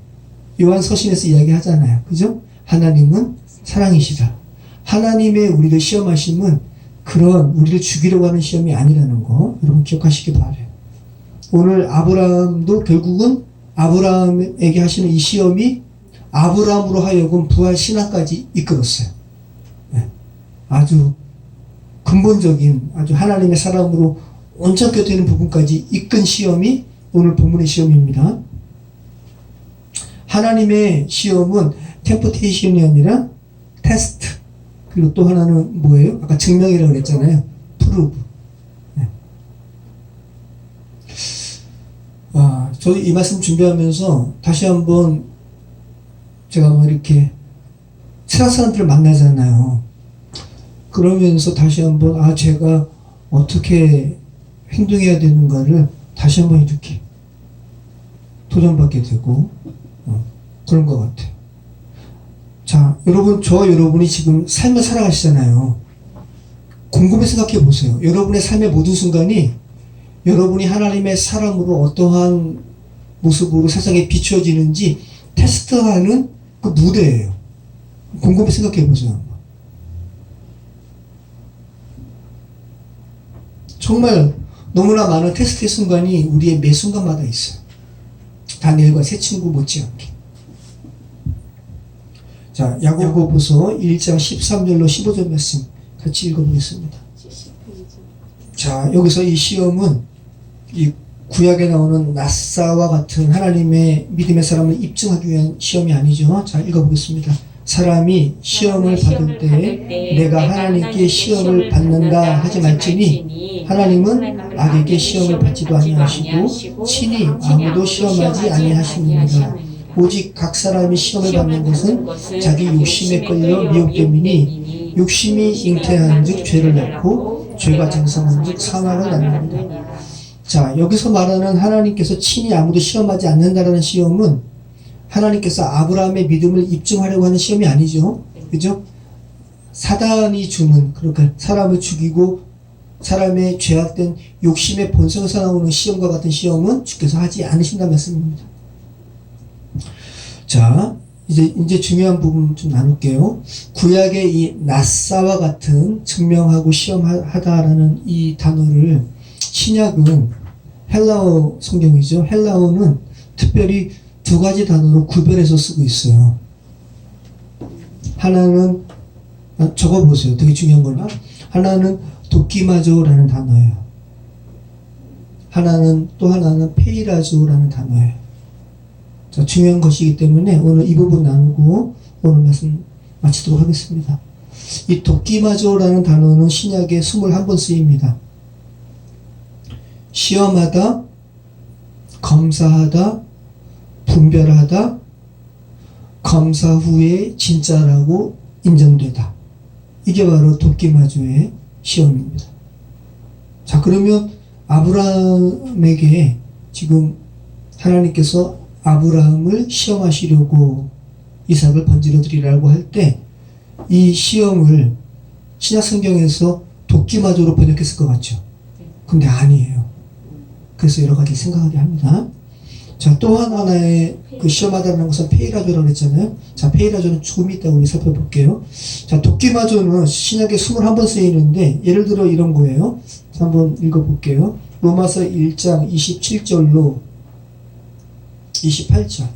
요한 서신에서 이야기하잖아요. 그죠? 하나님은 사랑이시다. 하나님의 우리를 시험하심은 그런 우리를 죽이려고 하는 시험이 아니라는 거 여러분 기억하시기 바라요. 오늘 아브라함도 결국은 아브라함에게 하시는 이 시험이 아브라함으로 하여금 부활 신화까지 이끌었어요. 네. 아주 근본적인 아주 하나님의 사랑으로 온전케 되는 부분까지 이끈 시험이 오늘 본문의 시험입니다. 하나님의 시험은 템프테이션이 아니라 테스트. 그리고 또 하나는 뭐예요? 아까 증명이라고 그랬잖아요. 프루브. 네. 저도 이 말씀 준비하면서 다시 한번 제가 뭐 이렇게 세상 사람들을 만나잖아요. 그러면서 다시 한번 제가 어떻게 행동해야 되는가를 다시 한번 이렇게 도전받게 되고 그런 것 같아요. 자, 여러분, 여러분이 지금 삶을 살아가시잖아요. 곰곰이 생각해 보세요. 여러분의 삶의 모든 순간이 여러분이 하나님의 사람으로 어떠한 모습으로 세상에 비추어지는지 테스트하는 그 무대예요. 곰곰이 생각해 보세요. 정말 너무나 많은 테스트의 순간이 우리의 매 순간마다 있어요. 다니엘과 세 친구 못지않게. 자, 야고보서 1장 13절로 15절 말씀 같이 읽어보겠습니다. 자, 여기서 이 시험은 이 구약에 나오는 낫사와 같은 하나님의 믿음의 사람을 입증하기 위한 시험이 아니죠. 자, 읽어보겠습니다. 사람이 시험을 받을 때 내가 하나님께 시험을 받는다 하지 말지니 하나님은 악에게 시험을 받지도 아니하시고 친히 아무도 시험하지 아니하시느니라. 오직 각 사람이 시험을 받는 것은 자기 욕심에 걸려 미혹됨이니 욕심이 잉태한 즉 죄를 낳고 죄가 장성한 즉 사망을 낳는다. 자, 여기서 말하는 하나님께서 친히 아무도 시험하지 않는다라는 시험은 하나님께서 아브라함의 믿음을 입증하려고 하는 시험이 아니죠. 그죠? 사단이 주는, 그러니까 사람을 죽이고 사람의 죄악된 욕심의 본성에서 나오는 시험과 같은 시험은 주께서 하지 않으신다는 말씀입니다. 자, 이제 중요한 부분 좀 나눌게요. 구약의 이 낫사와 같은 증명하고 시험하다라는 이 단어를 신약은 헬라어 성경이죠. 헬라어는 특별히 두 가지 단어로 구별해서 쓰고 있어요. 하나는 적어보세요. 되게 중요한 거나 하나는 도키마조라는 단어예요. 또 하나는 페이라조라는 단어예요. 자, 중요한 것이기 때문에 오늘 이 부분 나누고 오늘 말씀 마치도록 하겠습니다. 이 도키마조라는 단어는 신약에 21번 쓰입니다. 시험하다, 검사하다, 분별하다, 검사 후에 진짜라고 인정되다. 이게 바로 도끼마조의 시험입니다. 자, 그러면 아브라함에게 지금 하나님께서 아브라함을 시험하시려고 이삭을 번지러 드리라고 할 때 이 시험을 신약 성경에서 도끼마조로 번역했을 것 같죠? 근데 아니에요. 그래서 여러 가지 생각하게 합니다. 자, 또 하나의 그 시험하다는 것은 페이라조라고 했잖아요. 자, 페이라조는 조금 이따 우리 살펴볼게요. 자, 도끼마조는 신약에 21번 쓰이는데 예를 들어 이런 거예요. 자, 한번 읽어볼게요. 로마서 1장 27절로 28절.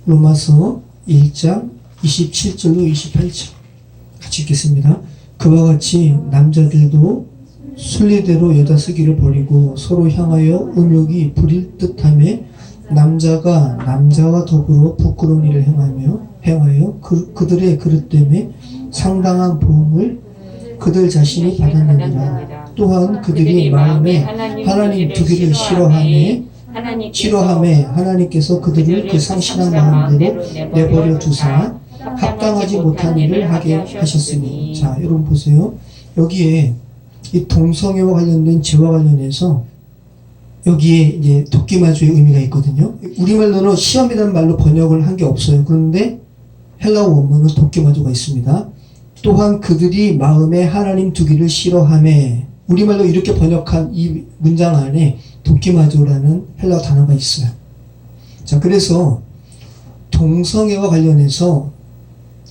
로마서 1장 27절로 28절. 같이 읽겠습니다. 그와 같이 남자들도 순리대로 여자 쓰기를 버리고 서로 향하여 음욕이 부릴 듯하며 남자가 남자와 더불어 부끄러운 일을 행하여 그들의 그릇 때문에 상당한 보응을 그들 자신이 받았느니라. 또한 그들이 마음에 하나님 두기를 싫어하매 하나님께서 그들을 그 상실한 마음대로 내버려 두사 합당하지 못한 일을 하게 하셨으니. 자, 여러분 보세요. 여기에 이 동성애와 관련된 죄와 관련해서 여기에 이제 도끼마조의 의미가 있거든요. 우리말로는 시험이라는 말로 번역을 한 게 없어요. 그런데 헬라어 원문은 도끼마조가 있습니다. 또한 그들이 마음에 하나님 두기를 싫어하매. 우리말로 이렇게 번역한 이 문장 안에 도끼마조라는 헬라어 단어가 있어요. 자, 그래서 동성애와 관련해서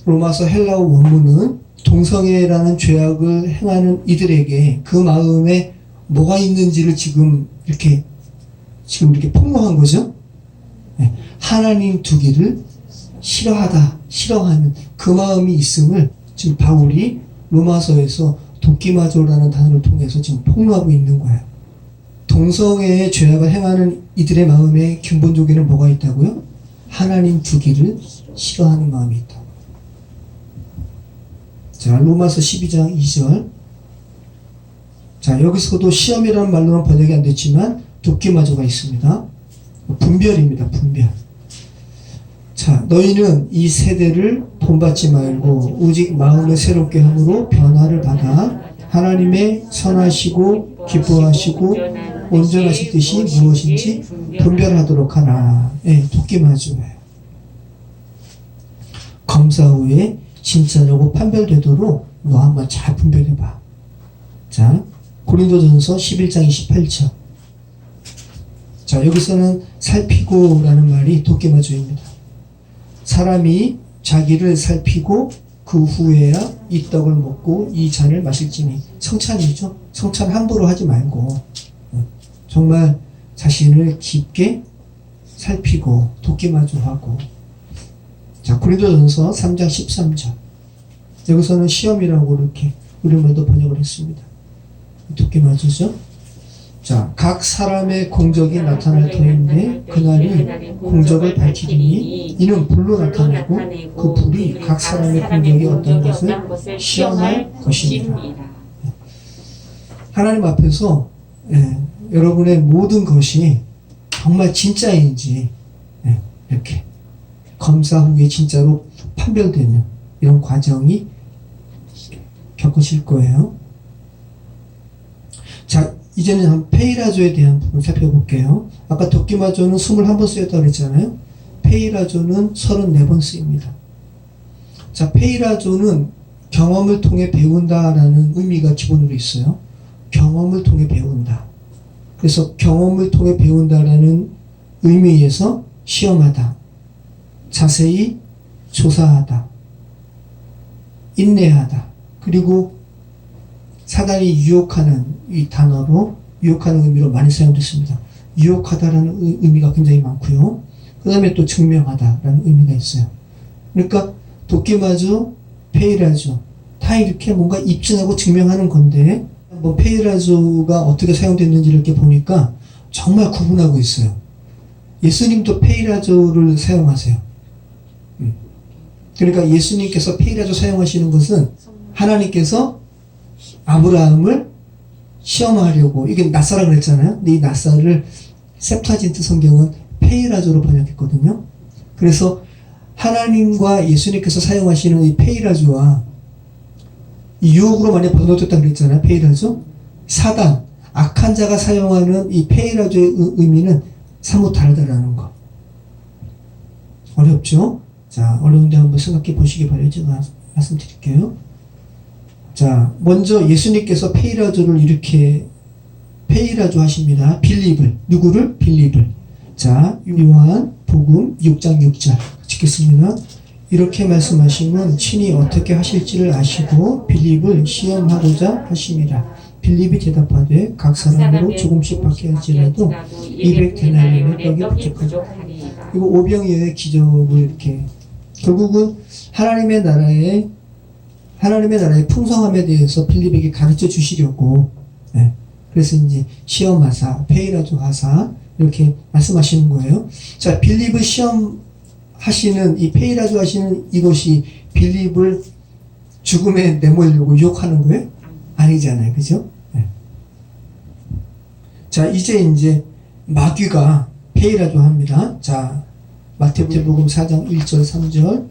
로마서 헬라어 원문은 동성애라는 죄악을 행하는 이들에게 그 마음에 뭐가 있는지를 지금 이렇게 폭로한 거죠. 네. 하나님 두기를 싫어하는 그 마음이 있음을 지금 바울이 로마서에서 도끼마조라는 단어를 통해서 지금 폭로하고 있는 거예요. 동성애의 죄악을 행하는 이들의 마음에 근본적에는 뭐가 있다고요? 하나님 두기를 싫어하는 마음이 있다. 자, 로마서 12장 2절. 자, 여기서도 시험이라는 말로는 번역이 안 됐지만 도끼마조가 있습니다. 분별입니다. 분별. 자, 너희는 이 세대를 본받지 말고 오직 마음을 새롭게 함으로 변화를 받아 하나님의 선하시고 기뻐하시고 온전하신 뜻이 무엇인지 분별하도록 하라. 예, 도끼마주예요. 검사 후에 진짜라고 판별되도록 너 한번 잘 분별해봐. 자, 고린도전서 11장 28절. 자, 여기서는 살피고 라는 말이 도끼마주입니다. 사람이 자기를 살피고 그 후에야 이 떡을 먹고 이 잔을 마실지니. 성찬이죠. 성찬 함부로 하지 말고 정말 자신을 깊게 살피고 도끼마주하고. 자, 고린도전서 3장 13절. 여기서는 시험이라고 이렇게 우리말도 번역을 했습니다. 도끼마주죠. 자, 각 사람의 공적이 나타날 터인데 그날이 공적을 밝히리니 이는 불로 나타내고 그 불이 각 사람의 공적이 어떤 것을 시험할 것입니다. 하나님 앞에서 여러분의 모든 것이 정말 진짜인지 이렇게 검사 후에 진짜로 판별되는 이런 과정이 겪으실 거예요. 자, 이제는 페이라조에 대한 부분 살펴볼게요. 아까 도끼마조는 21번 쓰였다고 그랬잖아요. 페이라조는 34번 쓰입니다. 자, 페이라조는 경험을 통해 배운다라는 의미가 기본으로 있어요. 경험을 통해 배운다. 그래서 경험을 통해 배운다라는 의미에서 시험하다, 자세히 조사하다, 인내하다, 그리고 사단이 유혹하는 이 단어로 유혹하는 의미로 많이 사용됐습니다. 유혹하다라는 의미가 굉장히 많고요. 그 다음에 또 증명하다라는 의미가 있어요. 그러니까 도끼마주, 페이라주 다 이렇게 뭔가 입증하고 증명하는 건데 뭐 페이라주가 어떻게 사용됐는지 이렇게 보니까 정말 구분하고 있어요. 예수님도 페이라주를 사용하세요. 그러니까 예수님께서 페이라주 사용하시는 것은 하나님께서 아브라함을 시험하려고, 이게 낫사라 그랬잖아요. 근데 이 낫사를 셉타진트 성경은 페이라조로 번역했거든요. 그래서 하나님과 예수님께서 사용하시는 이 페이라조와 이 유혹으로 많이 번역됐다고 그랬잖아요. 페이라조. 사단, 악한 자가 사용하는 이 페이라조의 의미는 사뭇 다르다라는 거. 어렵죠? 자, 어려운데 한번 생각해 보시기 바라요. 제가 말씀드릴게요. 자, 먼저 예수님께서 페이라조를 이렇게 페이라조 하십니다. 빌립을. 누구를? 빌립을. 자, 요한 복음 6장 6절 읽겠습니다. 이렇게 말씀하시면 친히 어떻게 하실지를 아시고 빌립을 시험하고자 하심이라. 빌립이 대답하되 각 사람으로 조금씩 받게 할지라도 200데나리온의 떡이 부족하리라. 이거 오병이어의 기적을 이렇게 결국은 하나님의 나라의 풍성함에 대해서 빌립에게 가르쳐 주시려고, 그래서 이제 시험하사, 페이라조 하사, 이렇게 말씀하시는 거예요. 자, 빌립을 시험하시는, 이 페이라조 하시는 이것이 빌립을 죽음에 내몰려고 유혹하는 거예요? 아니잖아요. 그죠? 자, 이제 마귀가 페이라조 합니다. 자, 마태복음 4장 1절, 3절.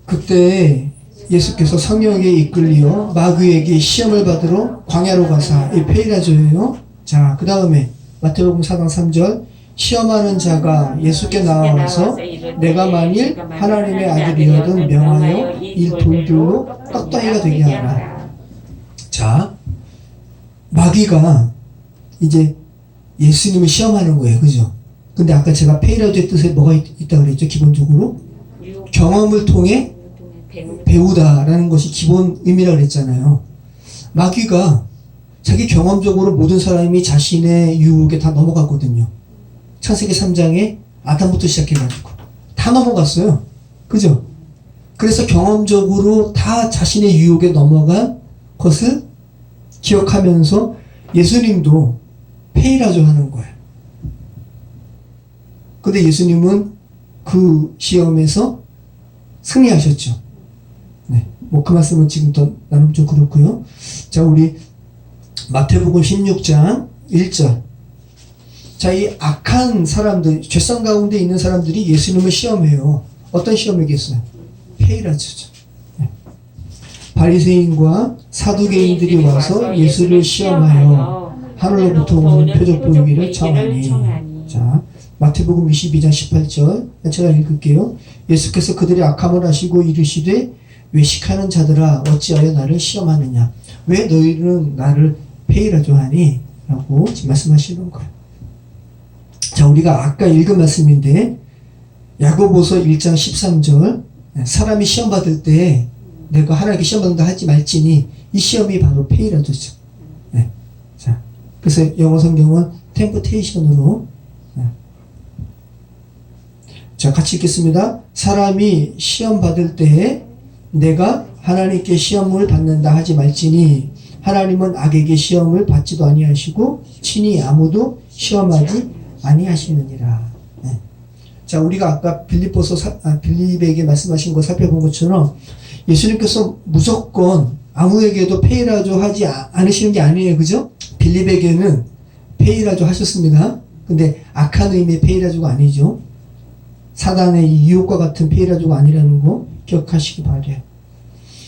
그때 예수께서 성령에게 이끌리어 마귀에게 시험을 받으러 광야로 가사. 이 페이라조예요. 자, 그 다음에 마태복음 4장 3절. 시험하는 자가 예수께 나와서 내가 만일 하나님의 아들이어든 명하여 이 돌들로 떡덩이가 되게 하라. 자, 마귀가 이제 예수님을 시험하는 거예요. 그죠? 근데 아까 제가 페이라조의 뜻에 뭐가 있다고 그랬죠? 기본적으로 경험을 통해 배우다라는 것이 기본 의미라고 그랬잖아요. 마귀가 자기 경험적으로 모든 사람이 자신의 유혹에 다 넘어갔거든요. 창세기 3장에 아담부터 시작해가지고 다 넘어갔어요. 그죠? 그래서 경험적으로 다 자신의 유혹에 넘어간 것을 기억하면서 예수님도 페이라조 하는 거예요. 근데 예수님은 그 시험에서 승리하셨죠. 네. 뭐 그 말씀은 지금 더 나름 좀 그렇고요. 자, 우리 마태복음 16장 1절. 자, 이 악한 사람들, 죄성 가운데 있는 사람들이 예수님을 시험해요. 어떤 시험이겠어요? 페이라조죠. 네. 바리새인과 사두개인들이 와서 예수를 시험하여 하늘로부터 오는 표적 보이기를 청하니. 자, 마태복음 22장 18절 제가 읽을게요. 예수께서 그들의 악함을 아시고 이르시되 외식하는 자들아 어찌하여 나를 시험하느냐, 왜 너희는 나를 페이라조 하니? 라고 지금 말씀하시는 거예요. 자, 우리가 아까 읽은 말씀인데 야고보서 1장 13절, 사람이 시험 받을 때 내가 하나님께 시험 받는다 하지 말지니 이 시험이 바로 페이라조죠. 네. 자, 그래서 영어 성경은 템프테이션으로, 자, 같이 읽겠습니다. 사람이 시험 받을 때에 내가 하나님께 시험을 받는다 하지 말지니 하나님은 악에게 시험을 받지도 아니하시고 친히 아무도 시험하지 아니하시느니라. 네. 자, 우리가 아까 빌립에게 말씀하신 거 살펴본 것처럼 예수님께서 무조건 아무에게도 페이라조 하지 않으시는 게 아니에요. 그죠? 빌립에게는 페이라조 하셨습니다. 근데 악한 의미의 페이라조가 아니죠. 사단의 이 유혹과 같은 페이라조가 아니라는 거 기억하시기 바래요.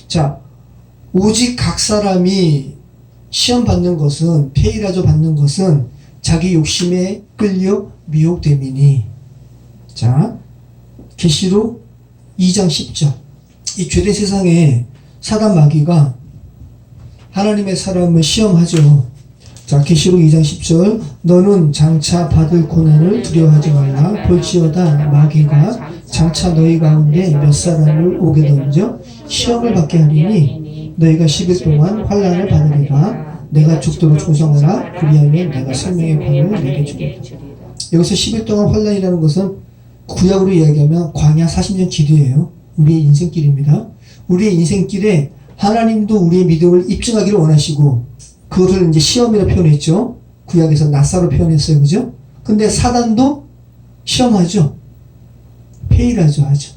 자, 오직 각 사람이 시험 받는 것은, 페이라조 받는 것은 자기 욕심에 끌려 미혹됨이니. 자, 계시록 2장 10절. 이 죄된 세상에 사단 마귀가 하나님의 사람을 시험하죠. 자, 계시록 2장 10절. 너는 장차 받을 고난을 두려워하지 말라. 볼지어다 마귀가 장차 너희 가운데 몇 사람을 오게 던져 시험을 받게 하리니 너희가 10일 동안 환난을 받으리라. 내가 죽도록 충성하라. 그리하면 내가 생명의 관을 내게 주리라. 여기서 10일 동안 환난이라는 것은 구약으로 이야기하면 광야 40년 기도예요. 우리의 인생길입니다. 우리의 인생길에 하나님도 우리의 믿음을 입증하기를 원하시고, 그것을 이제 시험이라 표현했죠. 구약에서 낫사로 표현했어요. 그죠? 근데 사단도 시험하죠. 페이라조 하죠.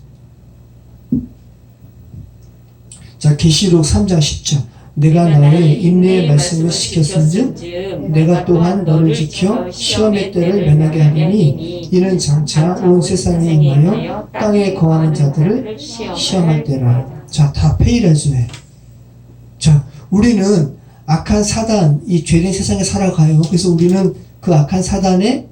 자, 계시록 3장 10절. 내가 너의 인내의 말씀을 지켰은즉 내가 또한 너를 지켜 시험의 때를 면하게 하리니 이는 장차 온 세상에 임하여 땅에 거하는 자들을 시험할 때라. 자, 다 페이라조예요. 자, 우리는 악한 사단, 이 죄된 세상에 살아가요. 그래서 우리는 그 악한 사단의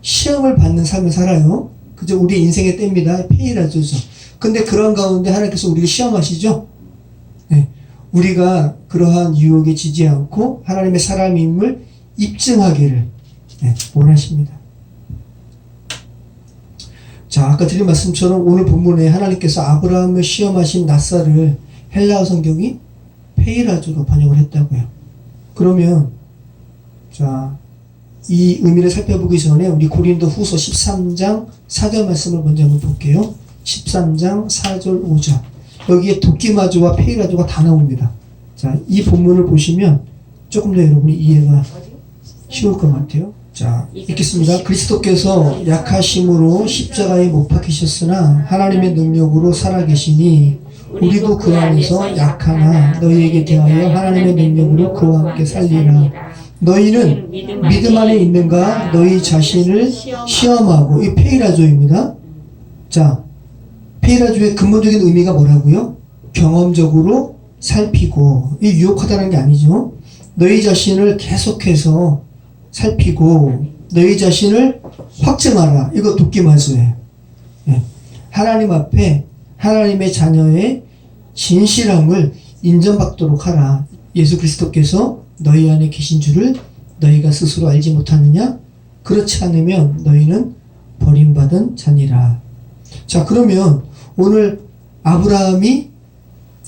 시험을 받는 삶을 살아요. 그죠? 우리 인생의 때입니다. 페이라조죠. 근데 그런 가운데 하나님께서 우리를 시험하시죠? 네. 우리가 그러한 유혹에 지지 않고 하나님의 사람임을 입증하기를, 네, 원하십니다. 자, 아까 드린 말씀처럼 오늘 본문에 하나님께서 아브라함을 시험하신 낫사를 헬라어 성경이 페이라조로 번역을 했다고요. 그러면 자, 이 의미를 살펴보기 전에 우리 고린도 후서 13장 4절 말씀을 먼저 한번 볼게요. 13장 4절 5절. 여기에 도끼마조와 페이라조가 다 나옵니다. 자, 이 본문을 보시면 조금 더 여러분이 이해가 쉬울 것 같아요. 자, 읽겠습니다. 그리스도께서 약하심으로 십자가에 못 박히셨으나 하나님의 능력으로 살아계시니 우리도 그 안에서 약하나 너희에게 대하여 하나님의 능력으로 그와 함께 살리라. 너희는 믿음 안에 있는가? 너희 자신을 시험하고. 이 페이라조입니다. 자, 페이라조의 근본적인 의미가 뭐라고요? 경험적으로 살피고. 이 유혹하다는 게 아니죠. 너희 자신을 계속해서 살피고 너희 자신을 확증하라. 이거 도끼마조예요. 네. 하나님 앞에 하나님의 자녀의 진실함을 인정받도록 하라. 예수 그리스도께서 너희 안에 계신 줄을 너희가 스스로 알지 못하느냐? 그렇지 않으면 너희는 버림받은 자니라. 자, 그러면 오늘 아브라함이,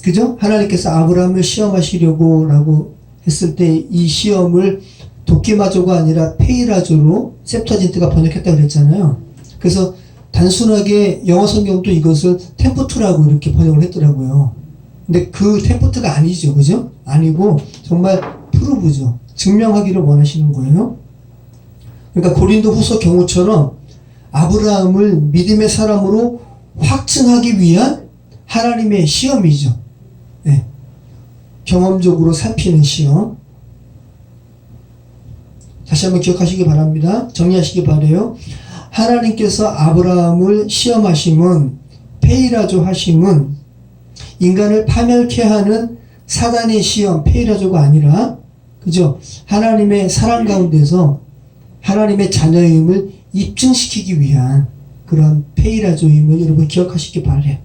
그죠? 하나님께서 아브라함을 시험하시려고 라고 했을 때 이 시험을 도끼마조가 아니라 페이라조로 셉터진트가 번역했다고 그랬잖아요. 그래서 단순하게 영어 성경도 이것을 템프트라고 이렇게 번역을 했더라고요. 근데 그 템프트가 아니죠. 그죠? 아니고 정말 프루브죠. 증명하기를 원하시는 거예요. 그러니까 고린도 후서 경우처럼 아브라함을 믿음의 사람으로 확증하기 위한 하나님의 시험이죠. 네. 경험적으로 살피는 시험. 다시 한번 기억하시기 바랍니다. 정리하시기 바래요. 하나님께서 아브라함을 시험하심은, 페이라조 하심은 인간을 파멸케 하는 사단의 시험, 페이라조가 아니라, 그죠? 하나님의 사랑 가운데서 하나님의 자녀임을 입증시키기 위한 그런 페이라조임을 여러분 기억하시기 바래요.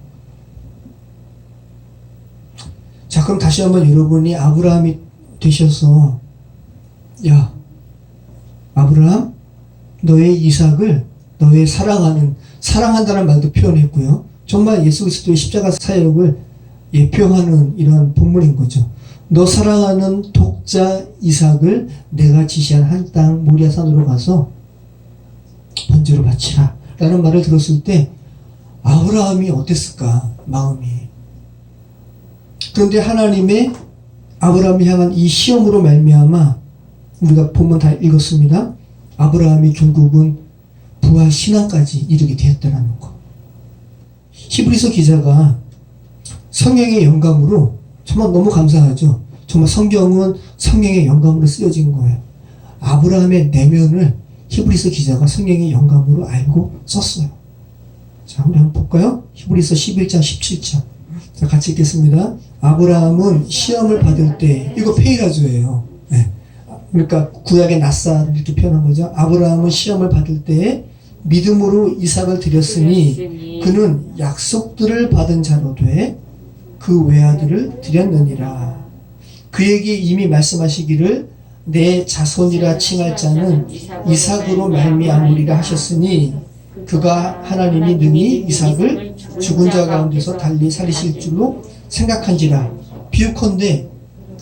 자, 그럼 다시 한번 여러분이 아브라함이 되셔서, 야, 아브라함, 너의 이삭을, 너의 사랑한다는 말도 표현했고요. 정말 예수 그리스도의 십자가 사역을 예표하는 이런 본문인 거죠. 너 사랑하는 독자 이삭을 내가 지시한 한 땅 모리아산으로 가서 번제로 바치라 라는 말을 들었을 때 아브라함이 어땠을까, 마음이. 그런데 하나님의 아브라함을 향한 이 시험으로 말미암아, 우리가 본문 다 읽었습니다. 아브라함이 결국은 부활 신앙까지 이르게 되었다는 것. 히브리서 기자가 성령의 영감으로, 정말 너무 감사하죠. 정말 성경은 성령의 영감으로 쓰여진 거예요. 아브라함의 내면을 히브리서 기자가 성령의 영감으로 알고 썼어요. 자, 우리 한번 볼까요? 히브리서 11장 17절. 자, 같이 읽겠습니다. 아브라함은 시험을 받을 때, 이거 페이라조예요. 네. 그러니까 구약의 낫사를 이렇게 표현한 거죠. 아브라함은 시험을 받을 때 믿음으로 이삭을 드렸으니 그는 약속들을 받은 자로 돼 그 외아들을 드렸느니라. 그에게 이미 말씀하시기를 내 자손이라 칭할 자는 이삭으로 말미암으리라 하셨으니 그가 하나님이 능히 이삭을 죽은 자 가운데서 달리 살리실 줄로 생각한지라. 비유컨대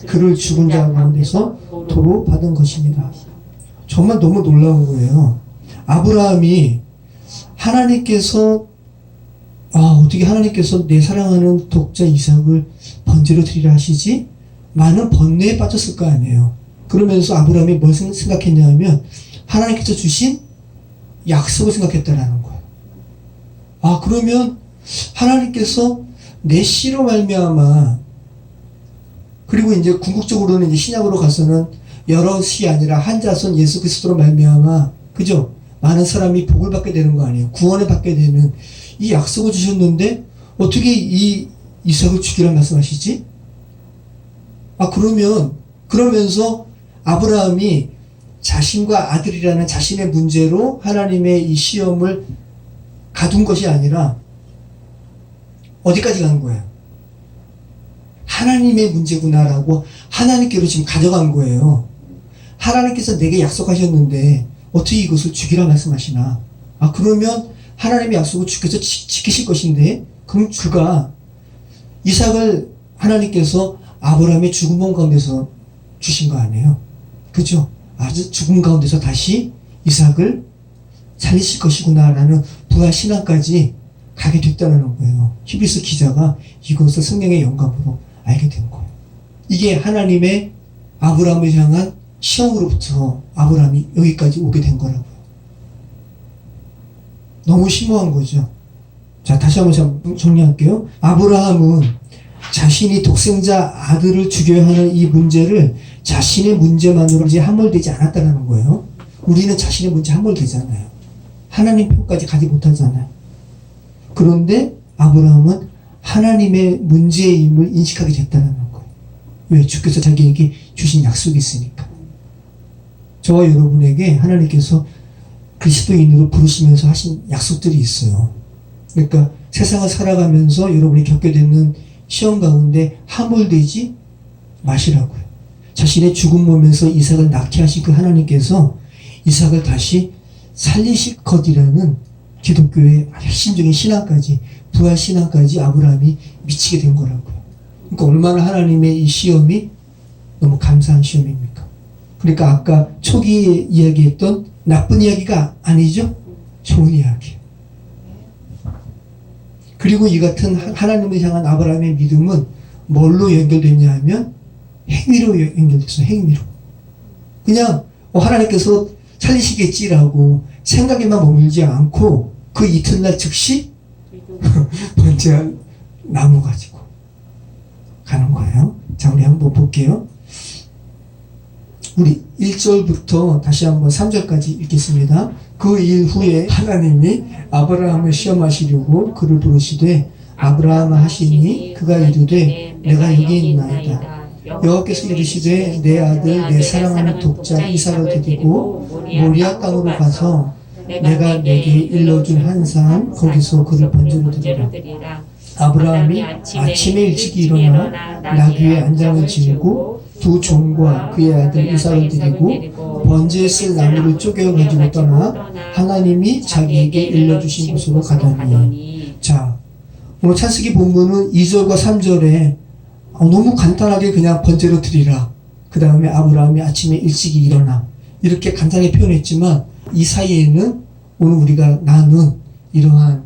그를 죽은 자 가운데서 도로 받은 것입니다. 정말 너무 놀라운 거예요. 아브라함이 하나님께서, 어떻게 하나님께서 내 사랑하는 독자 이삭을 번제로 드리라 하시지? 많은 번뇌에 빠졌을 거 아니에요. 그러면서 아브라함이 뭘 생각했냐 하면 하나님께서 주신 약속을 생각했다라는 거예요. 그러면 하나님께서 내 씨로 말미암아, 그리고 이제 궁극적으로는 이제 신약으로 가서는 여럿이 아니라 한 자손 예수 그리스도로 말미암아, 그죠? 많은 사람이 복을 받게 되는 거 아니에요. 구원을 받게 되는 이 약속을 주셨는데 어떻게 이 이삭을 죽이라 말씀하시지? 그러면서 아브라함이 자신과 아들이라는 자신의 문제로 하나님의 이 시험을 가둔 것이 아니라 어디까지 간 거예요? 하나님의 문제구나라고 하나님께로 지금 가져간 거예요. 하나님께서 내게 약속하셨는데 어떻게 이것을 죽이라 말씀하시나? 그러면 하나님의 약속을 주께서 지키실 것인데, 그럼 그가 이삭을 하나님께서 아브라함의 죽은 몸 가운데서 주신 거 아니에요? 그죠? 아주 죽음 가운데서 다시 이삭을 살리실 것이구나라는 부활 신앙까지 가게 됐다는 거예요. 히브리서 기자가 이것을 성령의 영감으로 알게 된 거예요. 이게 하나님의 아브라함을 향한 시험으로부터 아브라함이 여기까지 오게 된 거라고요. 너무 심오한 거죠. 자, 다시 한번 정리할게요. 아브라함은 자신이 독생자 아들을 죽여야 하는 이 문제를 자신의 문제만으로 이제 함몰되지 않았다는 거예요. 우리는 자신의 문제 함몰되잖아요. 하나님 편까지 가지 못하잖아요. 그런데 아브라함은 하나님의 문제임을 인식하게 됐다는 거예요. 왜? 주께서 자기에게 주신 약속이 있으니까. 저와 여러분에게 하나님께서 그리스도인으로 부르시면서 하신 약속들이 있어요. 그러니까 세상을 살아가면서 여러분이 겪게 되는 시험 가운데 함몰되지 마시라고요. 자신의 죽은 몸에서 이삭을 낳게 하신 그 하나님께서 이삭을 다시 살리실 것이라는 기독교의 핵심적인 신앙까지, 부활 신앙까지 아브라함이 미치게 된 거라고요. 그러니까 얼마나 하나님의 이 시험이 너무 감사한 시험입니까? 그러니까 아까 초기에 이야기했던 나쁜 이야기가 아니죠? 좋은 이야기. 그리고 이 같은 하나님을 향한 아브라함의 믿음은 뭘로 연결되냐 하면 행위로 연결됐어요. 행위로. 그냥 하나님께서 살리시겠지라고 생각에만 머물지 않고 그 이튿날 즉시 번제한 나무 가지고 가는 거예요. 자, 우리 한번 볼게요. 우리 1절부터 다시 한번 3절까지 읽겠습니다. 그 일 후에 하나님이 아브라함을 시험하시려고 그를 부르시되 아브라함 하시니 그가 이르되 내가 여기 있나이다. 여호와께서 이르시되 내 아들 내 사랑하는 독자 이삭을 데리고 모리아 땅으로 가서 내가 내게 일러준 한 산 거기서 그를 번제로 드리라. 아브라함이 아침에 일찍 일어나 나귀의 안장을 지르고 두 종과 그의 아들 이삭을 드리고 번제에 쓸 나무를 쪼개어 가지고 떠나 하나님이 자기에게 일러주신 곳으로 가더니. 자, 오늘 찬식이 본문은 2절과 3절에 너무 간단하게 그냥 번제로 드리라. 그 다음에 아브라함이 아침에 일찍 일어나. 이렇게 간단하게 표현했지만 이 사이에는 오늘 우리가 나눈 이러한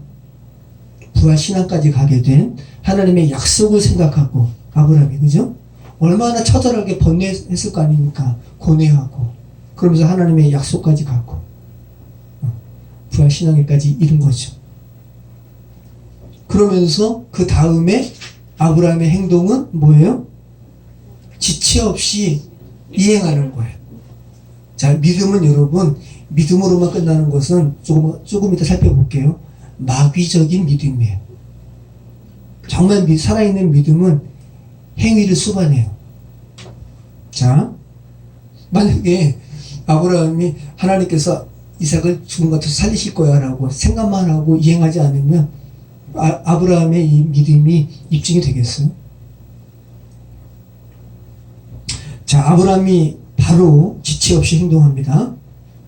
부활 신앙까지 가게 된 하나님의 약속을 생각하고 아브라함이, 그죠? 얼마나 처절하게 번뇌했을 거 아닙니까? 고뇌하고 그러면서 하나님의 약속까지 가고 부활 신앙에까지 이른 거죠. 그러면서 그 다음에 아브라함의 행동은 뭐예요? 지체 없이 이행하는 거예요. 자, 믿음은 여러분, 믿음으로만 끝나는 것은 조금 이따 살펴볼게요. 마귀적인 믿음이에요. 정말 살아있는 믿음은 행위를 수반해요. 자, 만약에 아브라함이 하나님께서 이삭을 죽은 것 같아서 살리실 거야 라고 생각만 하고 이행하지 않으면 아브라함의 이 믿음이 입증이 되겠어요? 자, 아브라함이 바로 지체 없이 행동합니다.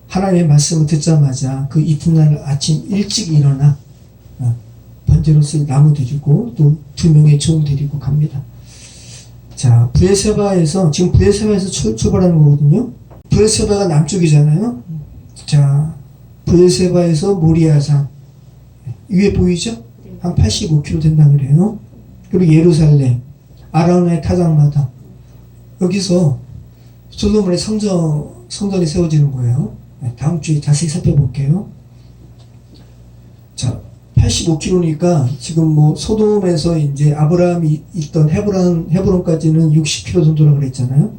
하나님의 말씀을 듣자마자 그 이튿날 아침 일찍 일어나 번제로 쓸 나무 드리고 또 2명의 종 데리고 갑니다. 자, 브에세바에서 지금 브에세바에서 출발하는 거거든요. 브에세바가 남쪽이잖아요. 자, 브에세바에서 모리아산 위에 보이죠? 한 85km 된다 그래요. 그리고 예루살렘, 아라우나의 타작마당, 여기서 솔로몬의 성전이 세워지는 거예요. 다음 주에 자세히 살펴볼게요. 자, 85km니까 지금 뭐 소돔에서 이제 아브라함이 있던 헤브론까지는 60km 정도라고 그랬잖아요.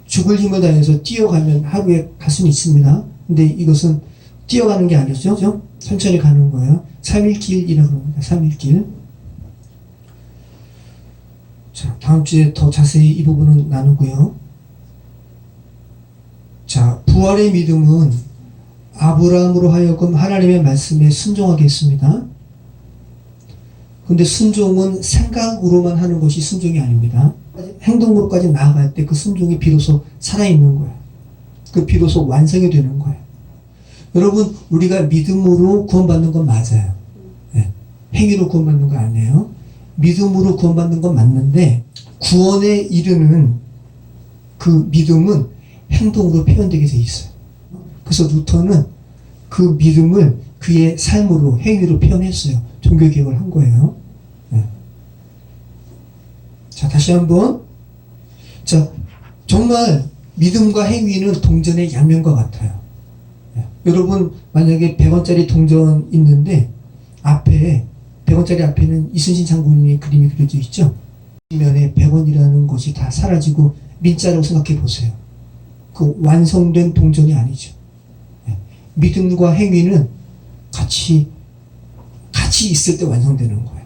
죽을 힘을 다해서 뛰어가면 하루에 갈 수는 있습니다. 근데 이것은 뛰어가는 게 아니죠. 천천히 가는 거예요. 3일길이라고 합니다. 3일길. 자, 다음 주에 더 자세히 이 부분은 나누고요. 자, 부활의 믿음은 아브라함으로 하여금 하나님의 말씀에 순종하게 했습니다. 근데 순종은 생각으로만 하는 것이 순종이 아닙니다. 행동으로까지 나아갈 때 그 순종이 비로소 살아있는 거예요. 그 비로소 완성이 되는 거예요. 여러분, 우리가 믿음으로 구원받는 건 맞아요. 네. 행위로 구원받는 거 아니에요. 믿음으로 구원받는 건 맞는데 구원에 이르는 그 믿음은 행동으로 표현되게 돼 있어요. 그래서 루터는 그 믿음을 그의 삶으로, 행위로 표현했어요. 종교개혁을 한 거예요. 네. 자, 다시 한번. 자, 정말 믿음과 행위는 동전의 양면과 같아요. 네. 여러분, 만약에 100원짜리 동전 있는데 앞에 100원짜리 앞에는 이순신 장군의 그림이 그려져 있죠. 뒷면에 100원이라는 것이 다 사라지고 민자라고 생각해 보세요. 그 완성된 동전이 아니죠. 네. 믿음과 행위는 같이 있을 때 완성되는 거예요.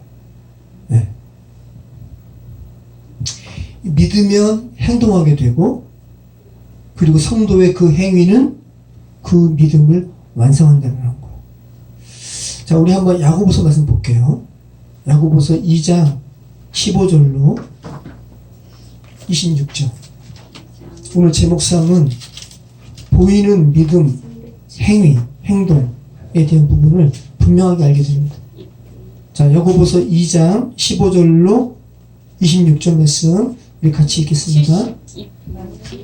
네. 믿으면 행동하게 되고, 그리고 성도의 그 행위는 그 믿음을 완성한다는 거예요. 자, 우리 한번 야고보서 말씀 볼게요. 야고보서 2장 15절로 26절. 오늘 제목상은 보이는 믿음, 행위, 행동에 대한 부분을 분명하게 알게 됩니다. 자, 야고보서 2장 15절로 26절 말씀 우리 같이 읽겠습니다.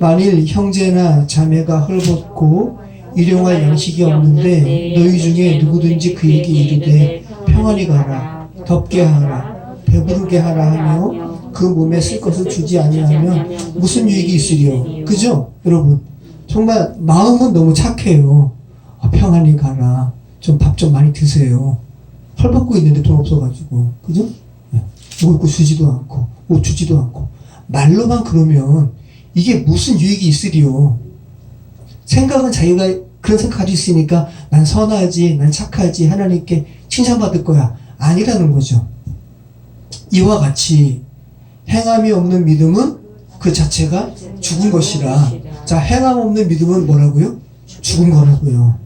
만일 형제나 자매가 헐벗고 일용할 양식이 없는데 너희 중에 누구든지 그에게 이르되 평안히 가라, 덥게 하라, 배부르게 하라 하며 그 몸에 쓸 것을 주지 아니하면 무슨 유익이 있으리요? 그죠? 여러분, 정말 마음은 너무 착해요. 평안히 가라, 좀 밥 좀 많이 드세요. 헐벗고 있는데 돈 없어가지고, 그죠? 먹을 거 주지도 않고 옷 주지도 않고 말로만 그러면 이게 무슨 유익이 있으리요? 생각은 자기가 그런 생각 가지고 있으니까 난 선하지, 난 착하지, 하나님께 칭찬받을 거야. 아니라는 거죠. 이와 같이 행함이 없는 믿음은 그 자체가 죽은 것이라. 자, 행함 없는 믿음은 뭐라고요? 죽은 거라고요.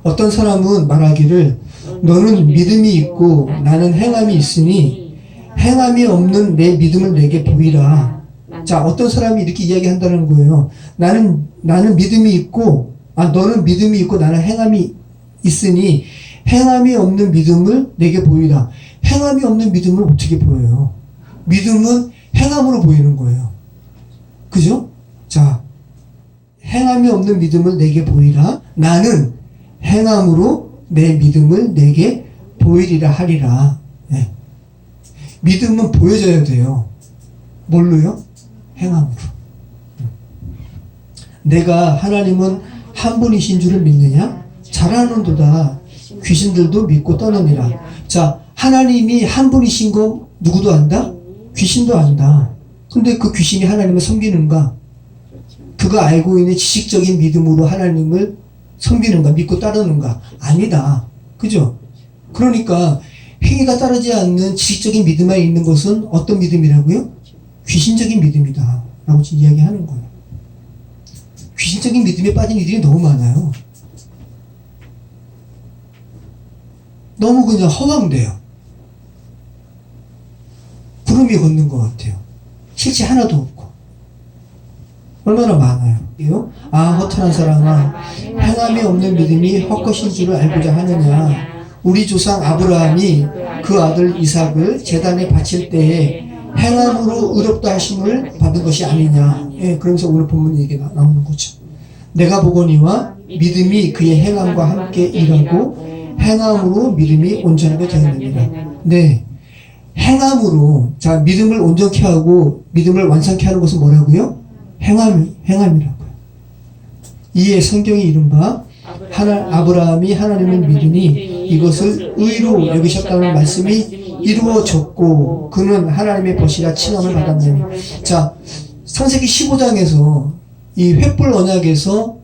어떤 사람은 말하기를 너는 믿음이 있고 나는 행함이 있으니 행함이 없는 내 믿음을 내게 보이라. 자, 어떤 사람이 이렇게 이야기한다는 거예요. 나는 믿음이 있고, 너는 믿음이 있고 나는 행함이 있으니 행함이 없는 믿음을 내게 보이라. 행함이 없는 믿음을 어떻게 보여요? 믿음은 행함으로 보이는 거예요. 그죠? 자, 행함이 없는 믿음을 내게 보이라. 나는 행함으로 내 믿음을 내게 보이리라 하리라. 네. 믿음은 보여져야 돼요. 뭘로요? 행함으로. 내가 하나님은 한 분이신 줄을 믿느냐? 잘하는도다. 귀신들도 믿고 떠느니라. 자, 하나님이 한 분이신 거 누구도 안다? 귀신도 안다. 근데 그 귀신이 하나님을 섬기는가? 그가 알고 있는 지식적인 믿음으로 하나님을 섬기는가? 믿고 따르는가? 아니다. 그죠? 그러니까 행위가 따르지 않는 지식적인 믿음만 있는 것은 어떤 믿음이라고요? 귀신적인 믿음이다 라고 지금 이야기하는 거예요. 귀신적인 믿음에 빠진 이들이 너무 많아요. 너무 그냥 허황돼요. 구름이 걷는 것 같아요. 실체 하나도 없고. 얼마나 많아요. 허탄한 사람아, 행함이 없는 믿음이 헛것인 줄을 알고자 하느냐. 우리 조상 아브라함이 그 아들 이삭을 제단에 바칠 때에 행함으로 의롭다 하심을 받은 것이 아니냐. 예, 그러면서 오늘 본문 얘기가 나오는 거죠. 내가 보거니와 믿음이 그의 행함과 함께 일하고 행함으로 믿음이 온전하게 되었느니라. 네, 행함으로. 자, 믿음을 온전케 하고 믿음을 완성케 하는 것은 뭐라고요? 행함이라고요. 이에 성경이 이른바 아브라함이 하나님을 믿으니 이것을 의로 여기셨다는 말씀이 이루어졌고 그는 하나님의 벗이라 칭함을 받았느니. 자, 창세기 15장에서 이 횃불 언약에서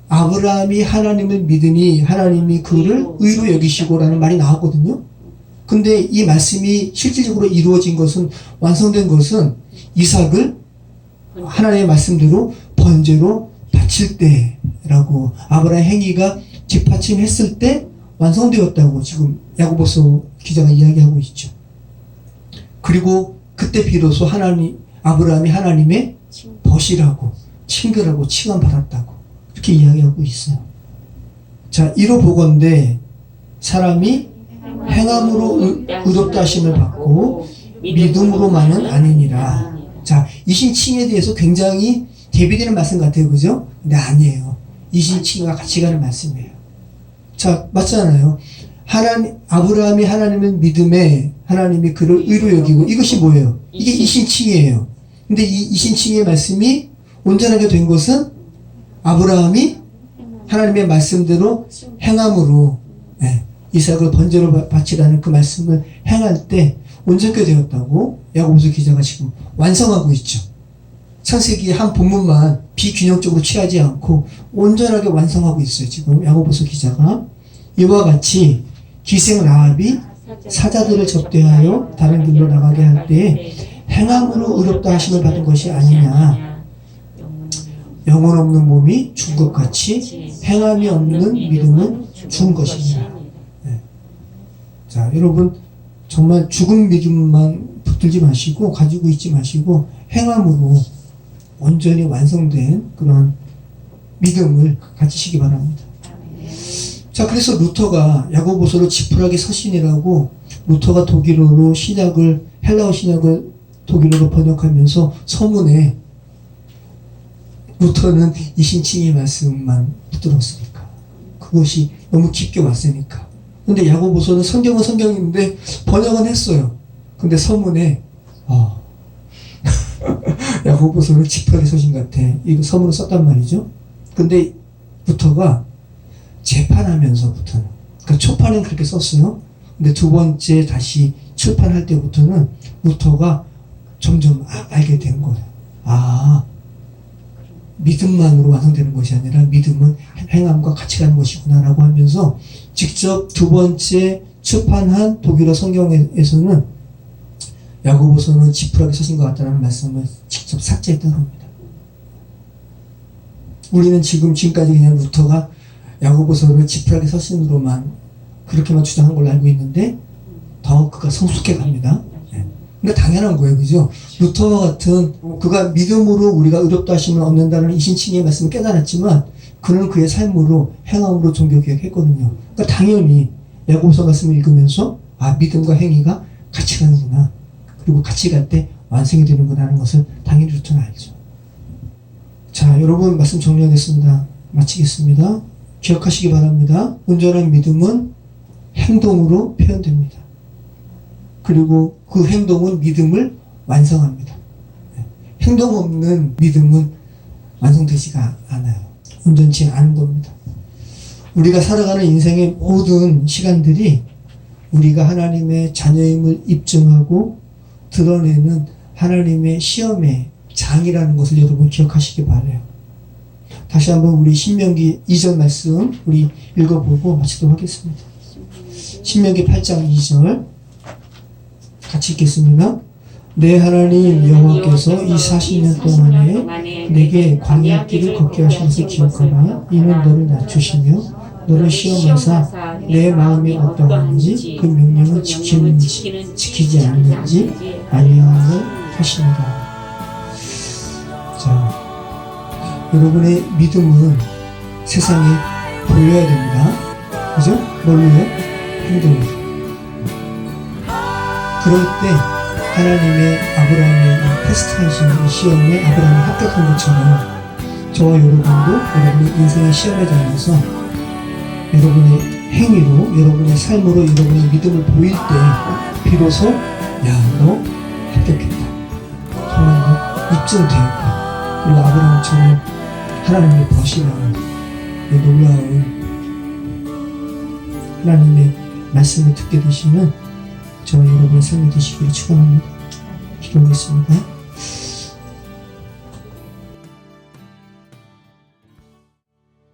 아브라함이 하나님을 믿으니 하나님이 그를 의로 여기시고라는 말이 나왔거든요. 근데 이 말씀이 실질적으로 이루어진 것은, 완성된 것은 이삭을 하나님의 말씀대로 번제로 바칠 때라고, 아브라함의 행위가 뒷받침했을 때 완성되었다고 지금 야고보서 기자가 이야기하고 있죠. 그리고 그때 비로소 아브라함이 하나님의 벗이라고, 친구라고 칭함 받았다고 이렇게 이야기하고 있어요. 자, 이로 보건대 사람이 행함으로 의롭다 하심을 받고 믿음으로만은 아니니라. 자, 이신칭에 대해서 굉장히 대비되는 말씀 같아요. 그죠? 근데 아니에요. 이신칭과 같이 가는 말씀이에요. 자, 맞잖아요. 아브라함이 하나님을 믿음에 하나님이 그를 의로 여기고, 이것이 뭐예요? 이게 이신칭이에요. 근데 이 이신칭의 말씀이 온전하게 된 것은 아브라함이 하나님의 말씀대로 행함으로, 이삭을 번제로 바치라는 그 말씀을 행할 때 온전하게 되었다고 야고보서 기자가 지금 완성하고 있죠. 창세기 한 본문만 비균형적으로 취하지 않고 온전하게 완성하고 있어요. 지금 야고보서 기자가. 이와 같이 기생 라합이 사자들을 접대하여 다른 길로 나가게 할 때에 행함으로 의롭다 하심을 받은 것이 아니냐. 영혼 없는 몸이 죽은 것 같이 행함이 없는 믿음은 죽은 것이니라. 자, 여러분 정말 죽은 믿음만 붙들지 마시고 가지고 있지 마시고 행함으로 온전히 완성된 그런 믿음을 가지시기 바랍니다. 자, 그래서 루터가 야고보서를 지푸라기 서신이라고, 루터가 독일어로 헬라어 신약을 독일어로 번역하면서 서문에 루터는 이신칭의 말씀만 붙들었으니까, 그것이 너무 깊게 왔으니까. 근데 야고보서는 성경은 성경인데 번역은 했어요. 근데 서문에 야고보서를 지푸라기 서신 같아, 이거 서문을 썼단 말이죠. 근데 루터가 재판하면서부터는, 그러니까 초판은 그렇게 썼어요. 근데 두 번째 다시 출판할 때부터는 루터가 점점 알게 된 거예요. 믿음만으로 완성되는 것이 아니라 믿음은 행함과 같이 가는 것이구나라고 하면서 직접 두 번째 출판한 독일어 성경에서는 야고보서는 지푸라기 서신 것 같다는 말씀을 직접 삭제했다고 합니다. 우리는 지금까지 그냥 루터가 야고보서를 지푸라기 서신으로만 그렇게만 주장한 걸로 알고 있는데 더 그가 성숙해 갑니다. 그러니까 당연한 거예요. 그죠? 루터와 같은 그가 믿음으로 우리가 의롭다 하심을 얻는다는 이신칭의 말씀을 깨달았지만 그는 그의 삶으로 행함으로 종교개혁했거든요. 그러니까 당연히 야고보서 말씀을 읽으면서 믿음과 행위가 같이 가는구나. 그리고 같이 갈 때 완성이 되는구나 하는 것을 당연히 루터는 알죠. 자, 여러분 말씀 정리하겠습니다. 마치겠습니다. 기억하시기 바랍니다. 온전한 믿음은 행동으로 표현됩니다. 그리고 그 행동은 믿음을 완성합니다. 행동 없는 믿음은 완성되지가 않아요. 온전치 않은 겁니다. 우리가 살아가는 인생의 모든 시간들이 우리가 하나님의 자녀임을 입증하고 드러내는 하나님의 시험의 장이라는 것을 여러분 기억하시기 바라요. 다시 한번 우리 신명기 2절 말씀 우리 읽어보고 마치도록 하겠습니다. 신명기 8장 2절 같이 읽겠습니다. 내 하나님 여호와께서 이 40년 동안에 내게 광야 길을 걷게 하신 것을 기억하라. 이는 너를 낮추시며 너를 시험하사 내 마음이 어떠한지 그 명령을 지키는지 지키지 않는지 알려하려 하십니다. 자, 여러분의 믿음은 세상에 보여야 됩니다. 그죠? 뭘로요? 행동으로. 그럴 때 하나님의 아브라함의 테스트하시는 시험에 아브라함이 합격한 것처럼 저와 여러분도 여러분의 인생의 시험장에서 여러분의 행위로 여러분의 삶으로 여러분의 믿음을 보일 때 비로소 너 합격했다. 정말 너 입증되었다. 그리고 아브라함처럼 하나님의 벗이라는 놀라운 하나님의 말씀을 듣게 되시는 저와 여러분의 삶이 되시기를 축원합니다. 기도하겠습니다.